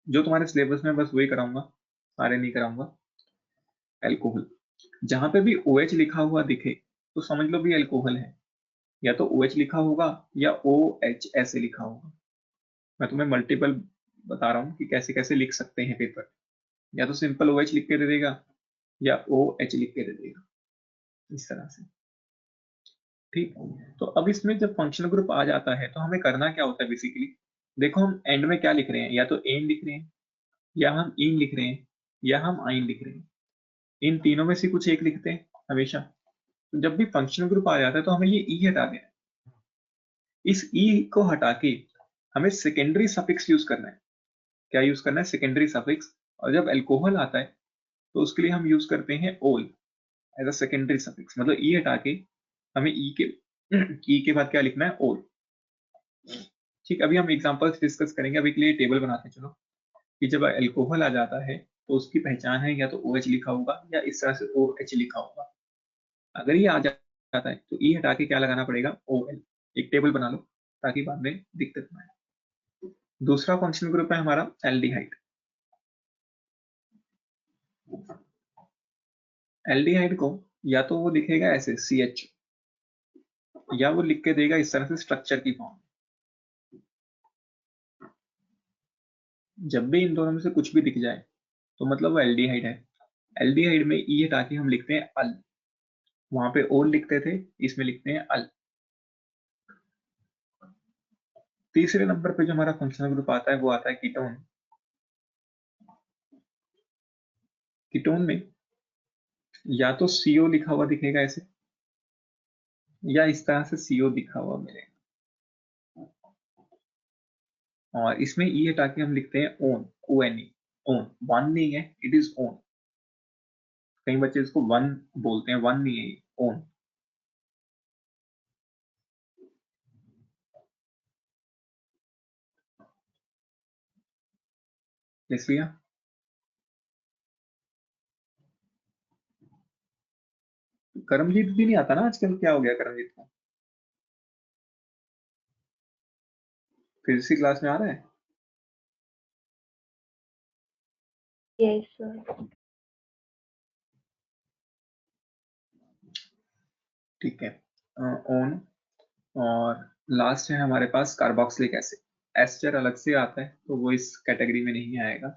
जो तुम्हारे सिलेबस में बस वही कराऊंगा, सारे नहीं कराऊंगा। अल्कोहल, जहां पे भी OH लिखा हुआ दिखे तो समझ लो भी अल्कोहल है। या तो OH लिखा होगा या OH ऐसे लिखा होगा। मैं तुम्हें मल्टीपल बता रहा हूँ कि कैसे कैसे लिख सकते हैं पेपर। या तो सिंपल OH लिख के दे देगा या OH लिख के दे देगा, इस तरह से। ठीक, तो अब इसमें जब फंक्शनल ग्रुप आ जाता है तो हमें करना क्या होता है बेसिकली। देखो हम एंड में क्या लिख रहे हैं, या तो एन लिख रहे हैं, या हम इन लिख रहे हैं, या हम आइन लिख रहे हैं। इन तीनों में से कुछ एक लिखते हैं हमेशा। तो जब भी फंक्शनल ग्रुप आ जाता है तो हमें ये ई हटा देना है। इस ई को हटा के हमें सेकेंडरी सफिक्स यूज करना है। क्या यूज करना है? Secondary suffix. और जब अल्कोहल आता है तो उसके लिए हम यूज करते हैं ओल एज अ सेकेंडरी सफिक्स। मतलब ई हटा के हमें ई के ई के बाद क्या लिखना है? ओल। ठीक, अभी हम एग्जांपल्स डिस्कस करेंगे। अभी के लिए टेबल बनाते हैं चलो, कि जब अल्कोहल आ जाता है तो उसकी पहचान है या तो OH लिखा होगा या इस तरह से OH लिखा होगा। अगर ये आ जाता है तो ई हटा के क्या लगाना पड़ेगा? OL। एक टेबल बना लो ताकि बाद में दिक्कत ना आए। दूसरा फंक्शनल ग्रुप है हमारा एल्डिहाइड। एल्डिहाइड को या तो वो लिखेगा ऐसे CH, या वो लिख के देगा इस तरह से स्ट्रक्चर की फॉर्म। जब भी इन दोनों में से कुछ भी दिख जाए तो मतलब वो एल्डिहाइड है। एल्डिहाइड में ई हटा के हम लिखते हैं अल। वहां पे ओल लिखते थे, इसमें लिखते हैं अल। तीसरे नंबर पे जो हमारा फंक्शनल ग्रुप आता है वो आता है कीटोन। कीटोन में या तो CO लिखा हुआ दिखेगा ऐसे, या इस तरह से CO लिखा हुआ मिलेगा। और इसमें ई हटा के हम लिखते हैं ओन, ONE। ओन, वन नहीं है, इट इज ओन। कई बच्चे इसको वन बोलते हैं, वन नहीं है, ओन। इसलिए करमजीत भी नहीं आता ना आजकल, क्या हो गया करमजीत को? फिजिक्स की क्लास में आ रहा है? Yes sir. ठीक है, ओन। और लास्ट है हमारे पास कार्बोक्सिलिक एसिड। एस्टर अलग से आता है तो वो इस कैटेगरी में नहीं आएगा।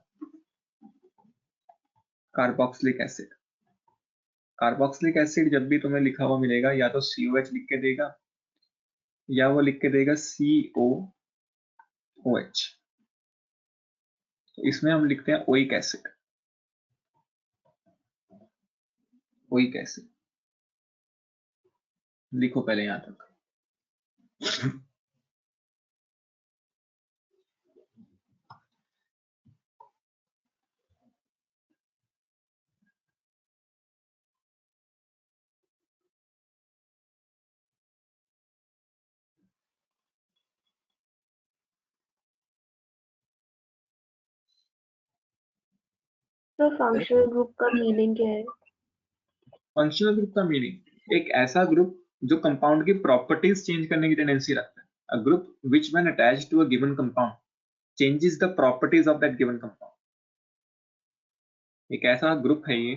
कार्बोक्सिलिक एसिड, कार्बोक्सिलिक एसिड जब भी तुम्हें लिखा हुआ मिलेगा या तो COH लिख के देगा या वो लिख के देगा COOH। तो इसमें हम लिखते हैं ओइक एसिड। ओइक एसिड लिखो पहले यहां तक। तो फंक्शनल ग्रुप का मीनिंग क्या है? फंक्शनल ग्रुप का मीनिंग एक ऐसा ग्रुप जो कंपाउंड की प्रॉपर्टीज चेंज करने की टेंडेंसी रखता है। A group which when attached to a given compound changes the properties of that given compound. एक ऐसा ग्रुप है ये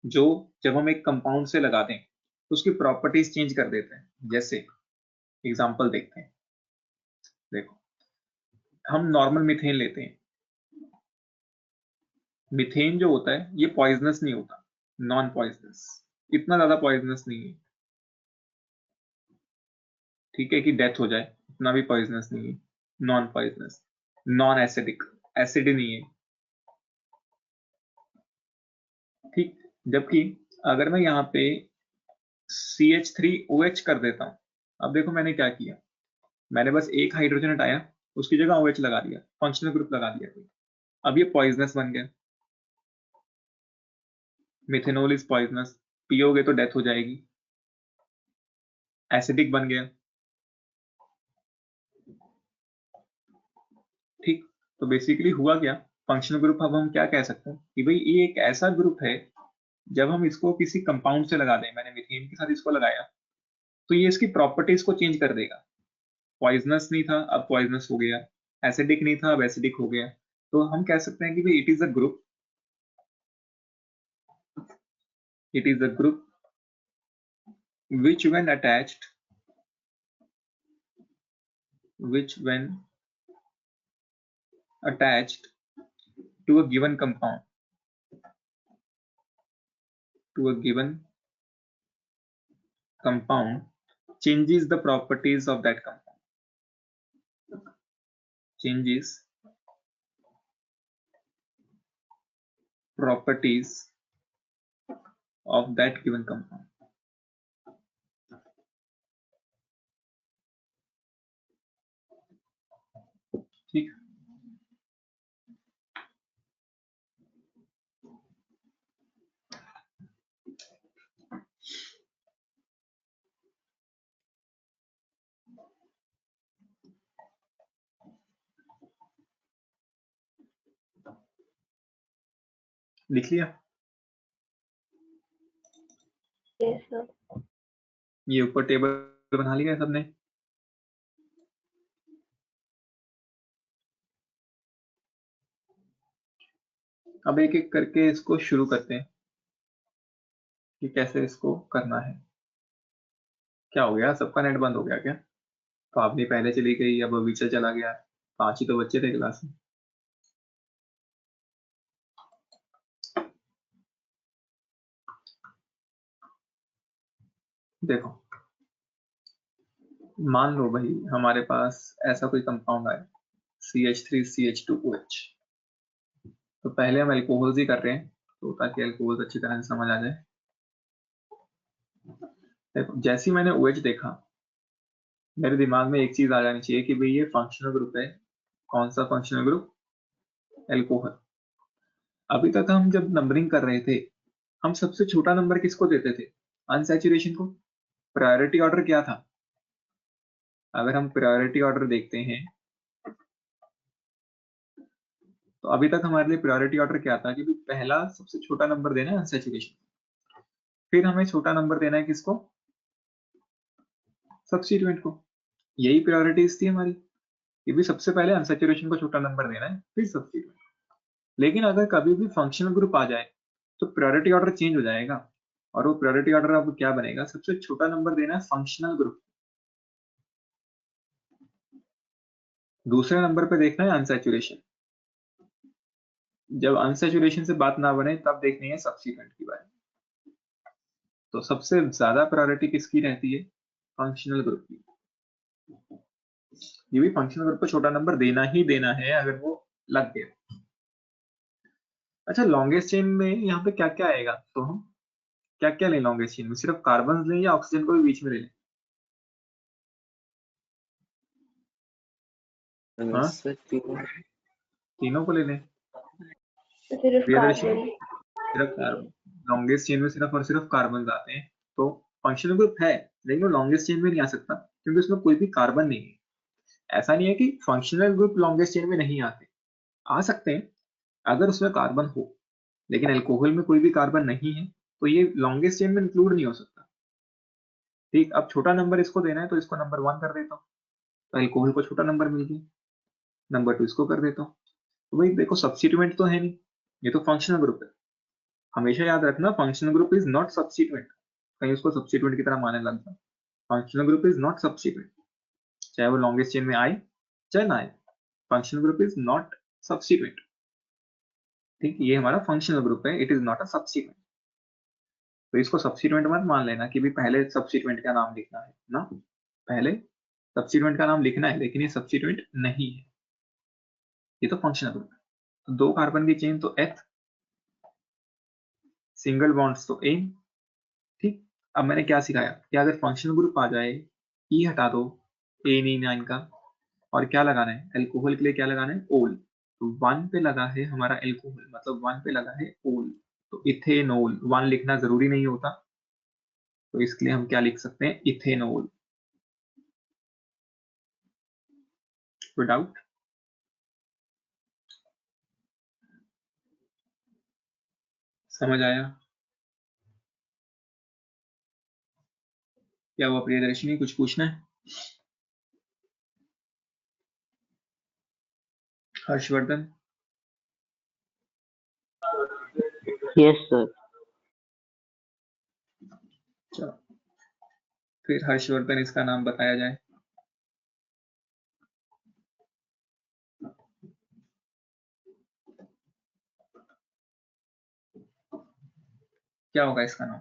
जो जब हम एक कंपाउंड से लगा दें तो उसकी प्रॉपर्टीज चेंज कर देते हैं। जैसे एग्जांपल देखते हैं, देखो हम नॉर्मल मीथेन लेते हैं। मीथेन जो होता है ये पॉइजनस नहीं होता, नॉन पॉइजनस, इतना ज्यादा पॉइजनस नहीं है, ठीक है, कि डेथ हो जाए, इतना भी पॉइजनस नहीं है, non poisonous, non acidic, acid नहीं है, ठीक। जबकि अगर मैं यहाँ पे CH3OH कर देता हूँ, अब देखो मैंने क्या किया, मैंने बस एक हाइड्रोजन हटाया, उसकी जगह OH लगा दिया, फंक्शनल ग्रुप लगा दिया कोई। अब ये पॉइजनस बन गया, मिथेनॉल इज पॉइजनस, पियोगे तो डेथ हो जाएगी, एसिडिक बन गया, ठीक। तो बेसिकली हुआ क्या, फंक्शनल ग्रुप अब हम क्या कह सकते हैं कि भाई ये एक ऐसा ग्रुप है जब हम इसको किसी कंपाउंड से लगा दें, मैंने मीथेन के साथ इसको लगाया तो ये इसकी प्रॉपर्टीज को चेंज कर देगा। पॉइजनस नहीं था, अब पॉइजनस हो गया, एसिडिक नहीं था, अब एसिडिक हो गया। तो हम कह सकते हैं कि भाई it is a group, it is a group which when attached to a given compound changes the properties of that compound, changes properties of that given compound, ठीक। लिख लिया? Yes sir. ये ऊपर टेबल बना लिया है सबने? अब एक एक करके इसको शुरू करते हैं कि कैसे इसको करना है। क्या हो गया, सबका नेट बंद हो गया क्या? तो आपने पहले चली गई, अब विचल चला गया, 5 ही तो बच्चे थे क्लास में। देखो मान लो भाई हमारे पास ऐसा कोई कंपाउंड आया CH3CH2OH, तो पहले हम अल्कोहल्स ही कर रहे हैं तो ताकि अल्कोहल्स अच्छी तरह से समझ आ जाए। देखो जैसे ही मैंने OH देखा मेरे दिमाग में एक चीज आ जानी चाहिए कि भाई ये फंक्शनल ग्रुप है। कौन सा फंक्शनल ग्रुप? एल्कोहल। अभी तक हम जब नंबरिंग कर रहे थे हम सबसे छोटा नंबर किसको देते थे? अनसैचुरेशन को। प्रायोरिटी ऑर्डर क्या था? अगर हम प्रायोरिटी ऑर्डर देखते हैं तो अभी तक हमारे लिए प्रायोरिटी ऑर्डर क्या था कि पहला सबसे छोटा नंबर देना है अनसैचुरेशन, फिर हमें छोटा नंबर देना है किसको? सब्स्टिट्यूएंट को। यही प्रायोरिटीज थी हमारी कि भी सबसे पहले अनसैचुरेशन को छोटा नंबर देना है फिर सब्स्टिट्यूएंट। लेकिन अगर कभी भी फंक्शनल ग्रुप आ जाए तो प्रायोरिटी ऑर्डर चेंज हो जाएगा और वो प्रायोरिटी ऑर्डर अब क्या बनेगा? सबसे छोटा नंबर देना है फंक्शनल ग्रुप, दूसरे नंबर पे देखना है अनसैचुरेशन। जब अनसैचुरेशन से बात ना बने तब देखनी है सब्स्टिट्यूएंट की बात। तो सबसे ज्यादा प्रायोरिटी किसकी रहती है? फंक्शनल ग्रुप की। ये भी फंक्शनल ग्रुप को छोटा नंबर देना ही देना है अगर वो लग गया। अच्छा लॉन्गेस्ट चेन में यहाँ पे क्या क्या आएगा? तो हम क्या क्या लें लॉन्गेस्ट चेन में? सिर्फ कार्बन लें या ऑक्सीजन को भी बीच में ले लें? हाँ सर तीनों को ले लें। सिर्फ प्रियदर्शी कार्बन। सिर्फ कार्बन, लॉन्गेस्ट चेन में सिर्फ और सिर्फ कार्बन आते हैं तो फंक्शनल ग्रुप है लेकिन वो लॉन्गेस्ट चेन में नहीं आ सकता क्योंकि उसमें कोई भी कार्बन नहीं है। ऐसा नहीं है कि फंक्शनल ग्रुप लॉन्गेस्ट चेन में नहीं आते, आ सकते हैं अगर उसमें कार्बन हो, लेकिन अल्कोहल में कोई भी कार्बन नहीं है तो ये लॉन्गेस्ट चेन में इंक्लूड नहीं हो सकता। ठीक, अब छोटा नंबर इसको देना है तो इसको नंबर 1 कर देता हूँ, तो अल्कोहल को छोटा नंबर मिल गया। नंबर 2 इसको कर देता हूँ। तो भाई देखो सब्स्टिट्यूएंट तो है नहीं, ये तो फंक्शनल ग्रुप है। हमेशा याद रखना functional group is not substituent, कहीं उसको सब्स्टिट्यूएंट की तरह मानने लग जाए। Functional group is not substituent, चाहे वो लॉन्गेस्ट चेन में आए चाहे ना आए, functional group is not substituent. ठीक, ये हमारा फंक्शनल ग्रुप है, it is not a substituent. तो इसको सब्स्टिट्यूएंट मत मान लेना कि भाई पहले सब्स्टिट्यूएंट का नाम लिखना है ना, पहले सब्स्टिट्यूएंट का नाम लिखना है, लेकिन ये सब्स्टिट्यूएंट नहीं है, ये तो फंक्शनल ग्रुप है। तो 2 कार्बन की चेन तो एथ, सिंगल बॉन्ड्स तो एन। ठीक, अब मैंने क्या सिखाया कि अगर फंक्शनल ग्रुप आ जाए ई हटा दो, A9 का, और क्या लगाना है अल्कोहल के लिए, क्या लगाना है ओल। तो 1 पे लगा है हमारा अल्कोहल, मतलब 1 पे लगा है ओल, तो इथेनॉल 1 लिखना जरूरी नहीं होता, तो इसके लिए हम क्या लिख सकते हैं इथेनॉल। कोई डाउट? समझ आया? क्या हुआ प्रियदर्शनी, कुछ पूछना है? हर्षवर्धन? Yes sir. चलो फिर हर्षवर्धन इसका नाम बताया जाए। क्या होगा इसका नाम?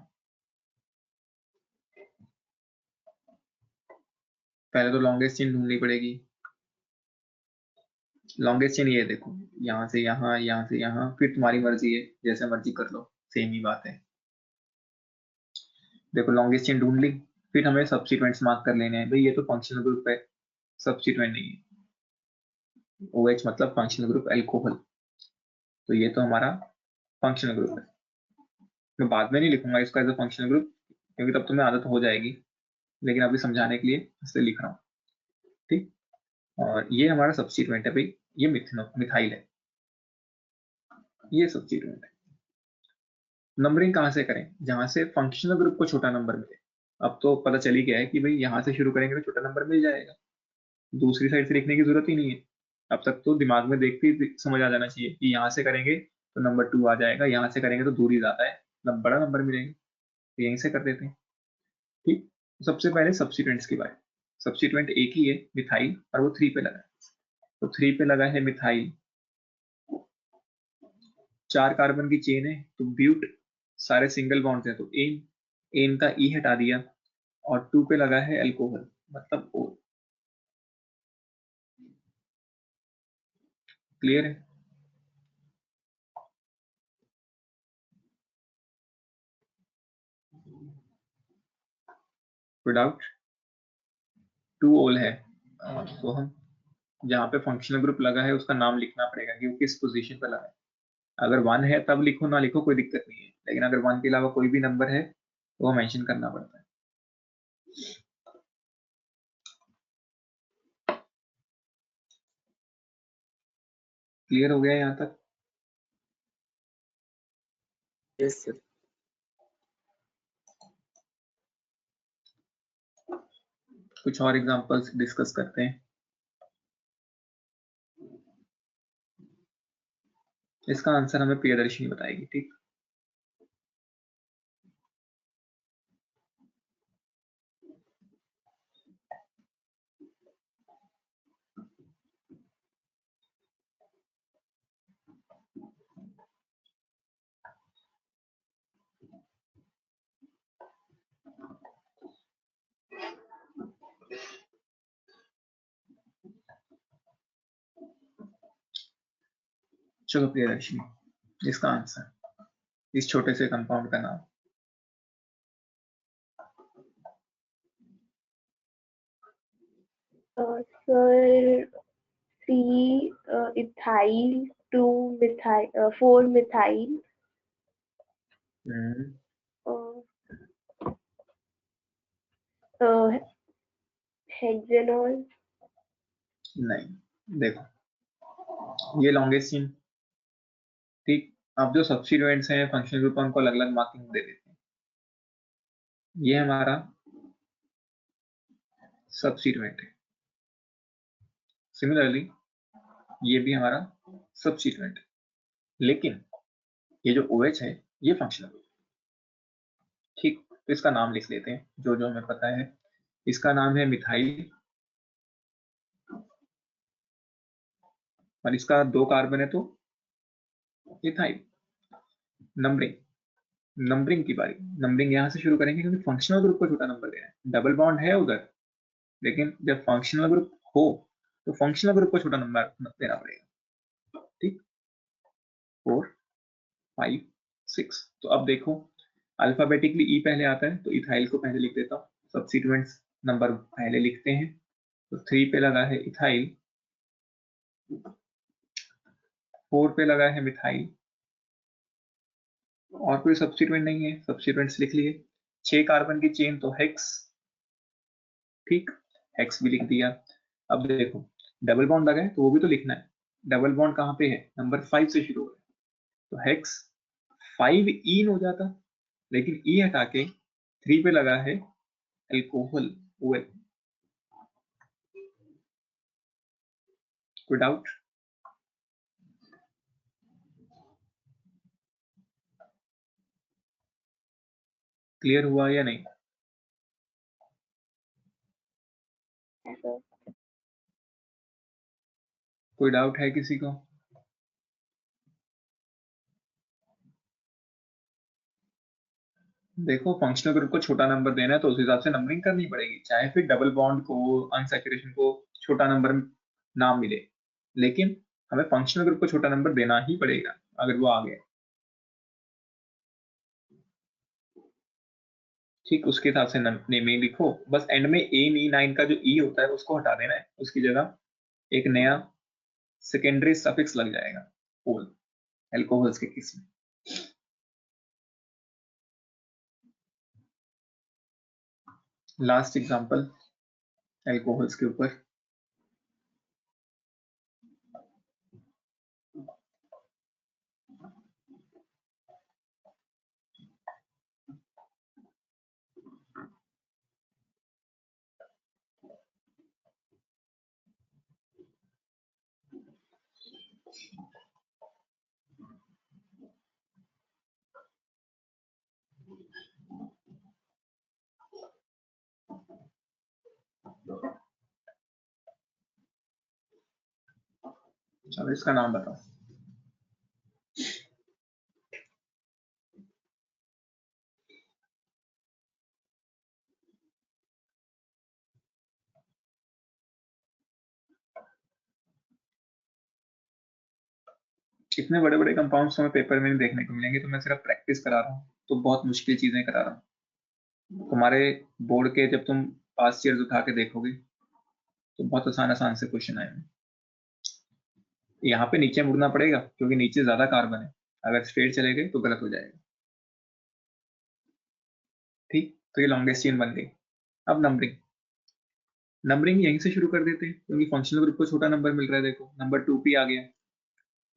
पहले तो लॉन्गेस्ट चेन ढूंढनी पड़ेगी। लॉन्गेस्ट चेन ये देखो, यहाँ से यहाँ, यहाँ से यहाँ, फिर तुम्हारी मर्जी है, जैसे मर्जी कर लो, सेम ही बात है। देखो लॉन्गेस्ट चेन ढूंढ ली, फिर हमें सब्स्टिट्यूएंट्स मार्क कर लेने हैं। भाई ये तो फंक्शनल ग्रुप है, सब्स्टिट्यूएंट नहीं है। OH मतलब फंक्शनल ग्रुप अल्कोहल, तो ये तो हमारा फंक्शनल ग्रुप है। मैं बाद में नहीं लिखूंगा इसका एज अ फंक्शनल ग्रुप, क्योंकि तब तुम्हें आदत हो जाएगी, लेकिन अभी समझाने के लिए इससे लिख रहा हूँ। ठीक, और ये हमारा सब्स्टिट्यूएंट है भाई, ये मिथाइल है, ये सब्स्टिट्यूएंट है। नंबरिंग कहाँ से करें? जहां से फंक्शनल ग्रुप को छोटा नंबर मिले। अब तो पता चल ही गया है कि भाई यहाँ से शुरू करेंगे तो छोटा नंबर मिल जाएगा, दूसरी साइड से लिखने की जरूरत ही नहीं है। अब तक तो दिमाग में देखते ही समझ आ जाना चाहिए कि यहाँ से करेंगे तो नंबर 2 आ जाएगा, यहाँ से करेंगे तो दूरी ज्यादा है, बड़ा नंबर मिलेगा, तो यहीं से कर देते हैं। ठीक, सबसे पहले सब्स्टिट्यूएंट्स की बात। सब्स्टिट्यूएंट एक ही है मिथाइल, और वो 3 पे लगा है, तो 3 पे लगा है मिथाइल। 4 कार्बन की चेन है तो ब्यूट, सारे सिंगल बॉन्ड्स हैं तो एन, एन का ई हटा दिया, और 2 पे लगा है अल्कोहल, मतलब ओ। क्लियर है? कोई डाउट? 2 ओल है, तो हम जहाँ पे फंक्शनल ग्रुप लगा है उसका नाम लिखना पड़ेगा कि वो किस पोजीशन पे लगा है। अगर 1 है तब लिखो, ना लिखो कोई दिक्कत नहीं है, लेकिन अगर 1 के अलावा कोई भी नंबर है तो वो मेंशन करना पड़ता है। क्लियर हो गया यहाँ तक? Yes sir. कुछ और एग्जांपल्स डिस्कस करते हैं। इसका आंसर हमें प्रियदर्शनी बताएगी। ठीक, चलो प्रियदर्शनी इसका आंसर, इस छोटे से कंपाउंड का नाम। सर सी इथाइल 2 मिथाइल 4 मिथाइल हेक्सेनॉल। नहीं, देखो ये लॉन्गेस्ट चेन, ठीक, अब जो सब्स्टिट्यूएंट्स हैं फंक्शनल ग्रुप उनको अलग अलग मार्किंग दे देते हैं। ये हमारा सब्स्टिट्यूएंट है, सिमिलरली ये भी हमारा सब्स्टिट्यूएंट है, लेकिन ये जो OH है ये फंक्शनल ग्रुप। ठीक, तो इसका नाम लिख लेते हैं जो जो हमें पता है। इसका नाम है मिथाइल और इसका 2 कार्बन है तो इथाइल। नंबरिंग की बारी, नंबरिंग यहां से शुरू करेंगे क्योंकि फंक्शनल ग्रुप को छोटा नंबर देना है। डबल बॉन्ड है उधर, लेकिन जब फंक्शनल ग्रुप हो तो फंक्शनल ग्रुप को छोटा नंबर देना पड़ेगा। ठीक, 4 5 6। तो अब देखो अल्फाबेटिकली ई पहले आता है तो इथाइल को पहले लिख देता हूँ, सब्स्टिट्यूएंट्स नंबर पहले लिखते हैं। तो 3 पे लगा है इथाइल, 4 पे लगा है मिथाइल, और कोई सब्स्टिट्यूएंट नहीं है, सब्स्टिट्यूएंट्स लिख लिए। 6 कार्बन की चेन तो हेक्स, ठीक, हेक्स भी लिख दिया। अब देखो डबल बॉन्ड लगा है तो वो भी तो लिखना है। डबल बॉन्ड कहाँ पे है, नंबर 5 से शुरू हो रहा है, तो हेक्स 5 ईन हो जाता, लेकिन ई हटा के 3 पे लगा है एल्कोहल, OL। कोई डाउट? क्लियर हुआ या नहीं? कोई डाउट है किसी को? देखो फंक्शनल ग्रुप को छोटा नंबर देना है तो उस हिसाब से नंबरिंग करनी पड़ेगी, चाहे फिर डबल बॉन्ड को, अनसैचुरेशन को छोटा नंबर नाम मिले, लेकिन हमें फंक्शनल ग्रुप को छोटा नंबर देना ही पड़ेगा अगर वो आ गया। ठीक, उसके हिसाब से नेमिंग लिखो। बस एंड में A9 का जो ई होता है उसको हटा देना है, उसकी जगह एक नया सेकेंडरी सफिक्स लग जाएगा, ओल, एल्कोहल्स के केस में। लास्ट एग्जांपल एल्कोहल्स के ऊपर। चलो इसका नाम बताओ। इतने बड़े बड़े कंपाउंड्स हमें पेपर में नहीं देखने को मिलेंगे, तो मैं सिर्फ प्रैक्टिस करा रहा हूँ, तो बहुत मुश्किल चीजें करा रहा हूँ। तुम्हारे बोर्ड के जब तुम पास्ट ईयर्स उठा के देखोगे तो बहुत आसान आसान से क्वेश्चन आएंगे। यहाँ पे नीचे मुड़ना पड़ेगा क्योंकि नीचे ज्यादा कार्बन है, अगर स्ट्रेट चले गए तो गलत हो जाएगा। ठीक, तो ये लॉन्गेस्ट चेन बन गई। अब नंबरिंग यहीं से शुरू कर देते हैं क्योंकि फंक्शनल ग्रुप को छोटा नंबर मिल रहा है। देखो नंबर 2 पे आ गया,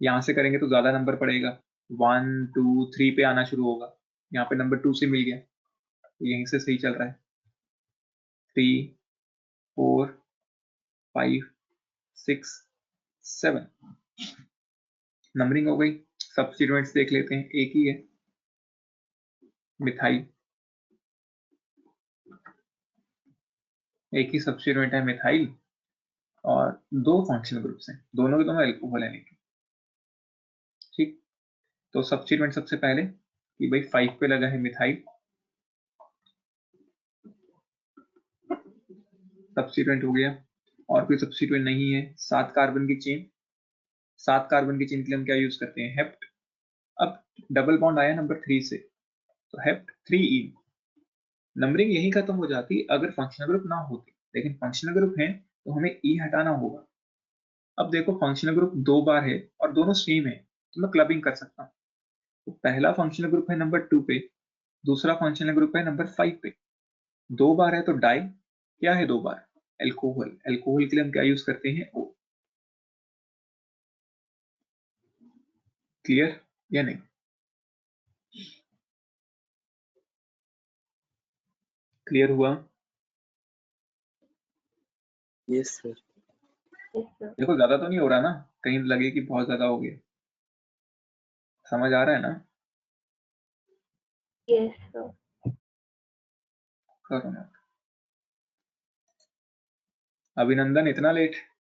यहाँ से करेंगे तो ज्यादा नंबर पड़ेगा, 1 2 3 पे आना शुरू होगा। यहाँ पे नंबर 2 से मिल गया तो यहीं से सही चल रहा है। 3 4 5 6 7 नंबरिंग हो गई। सब्स्टिट्यूएंट्स देख लेते हैं, एक ही है मिथाइल, एक ही सब्स्टिट्यूएंट है मिथाइल, और 2 फंक्शनल ग्रुप्स हैं, दोनों के दोनों एल्कोहल है लेकिन। ठीक, तो सब्स्टिट्यूएंट सबसे पहले कि भाई 5 पे लगा है मिथाइल, सब्स्टिट्यूएंट हो गया। और कोई सब्स्टिट्यूएंट नहीं है। 7 कार्बन की चेन, 7 कार्बन की चेन के लिए हम क्या यूज करते हैं, हेप्ट। अब डबल बॉन्ड आया नंबर 3 से तो हेप्ट 3 ईन। नंबरिंग यही खत्म हो जाती अगर फंक्शनल ग्रुप ना होती, लेकिन फंक्शनल ग्रुप है तो हमें ई हटाना होगा। अब देखो फंक्शनल ग्रुप 2 बार है और दोनों सेम है तो मैं क्लबिंग कर सकता हूँ। तो पहला फंक्शनल ग्रुप है नंबर 2 पे, दूसरा फंक्शनल ग्रुप है नंबर 5 पे। 2 बार है तो डाई, क्या है 2 बार, एल्कोहल। एल्कोहल के लिए हम क्या यूज करते हैं, ओ। क्लियर या नहीं? क्लियर हुआ? Yes sir. Yes sir. देखो ज्यादा तो नहीं हो रहा ना, कहीं लगे कि बहुत ज्यादा हो गया। समझ आ रहा है ना? Yes sir. करो ना। अभिनंदन, इतना लेट?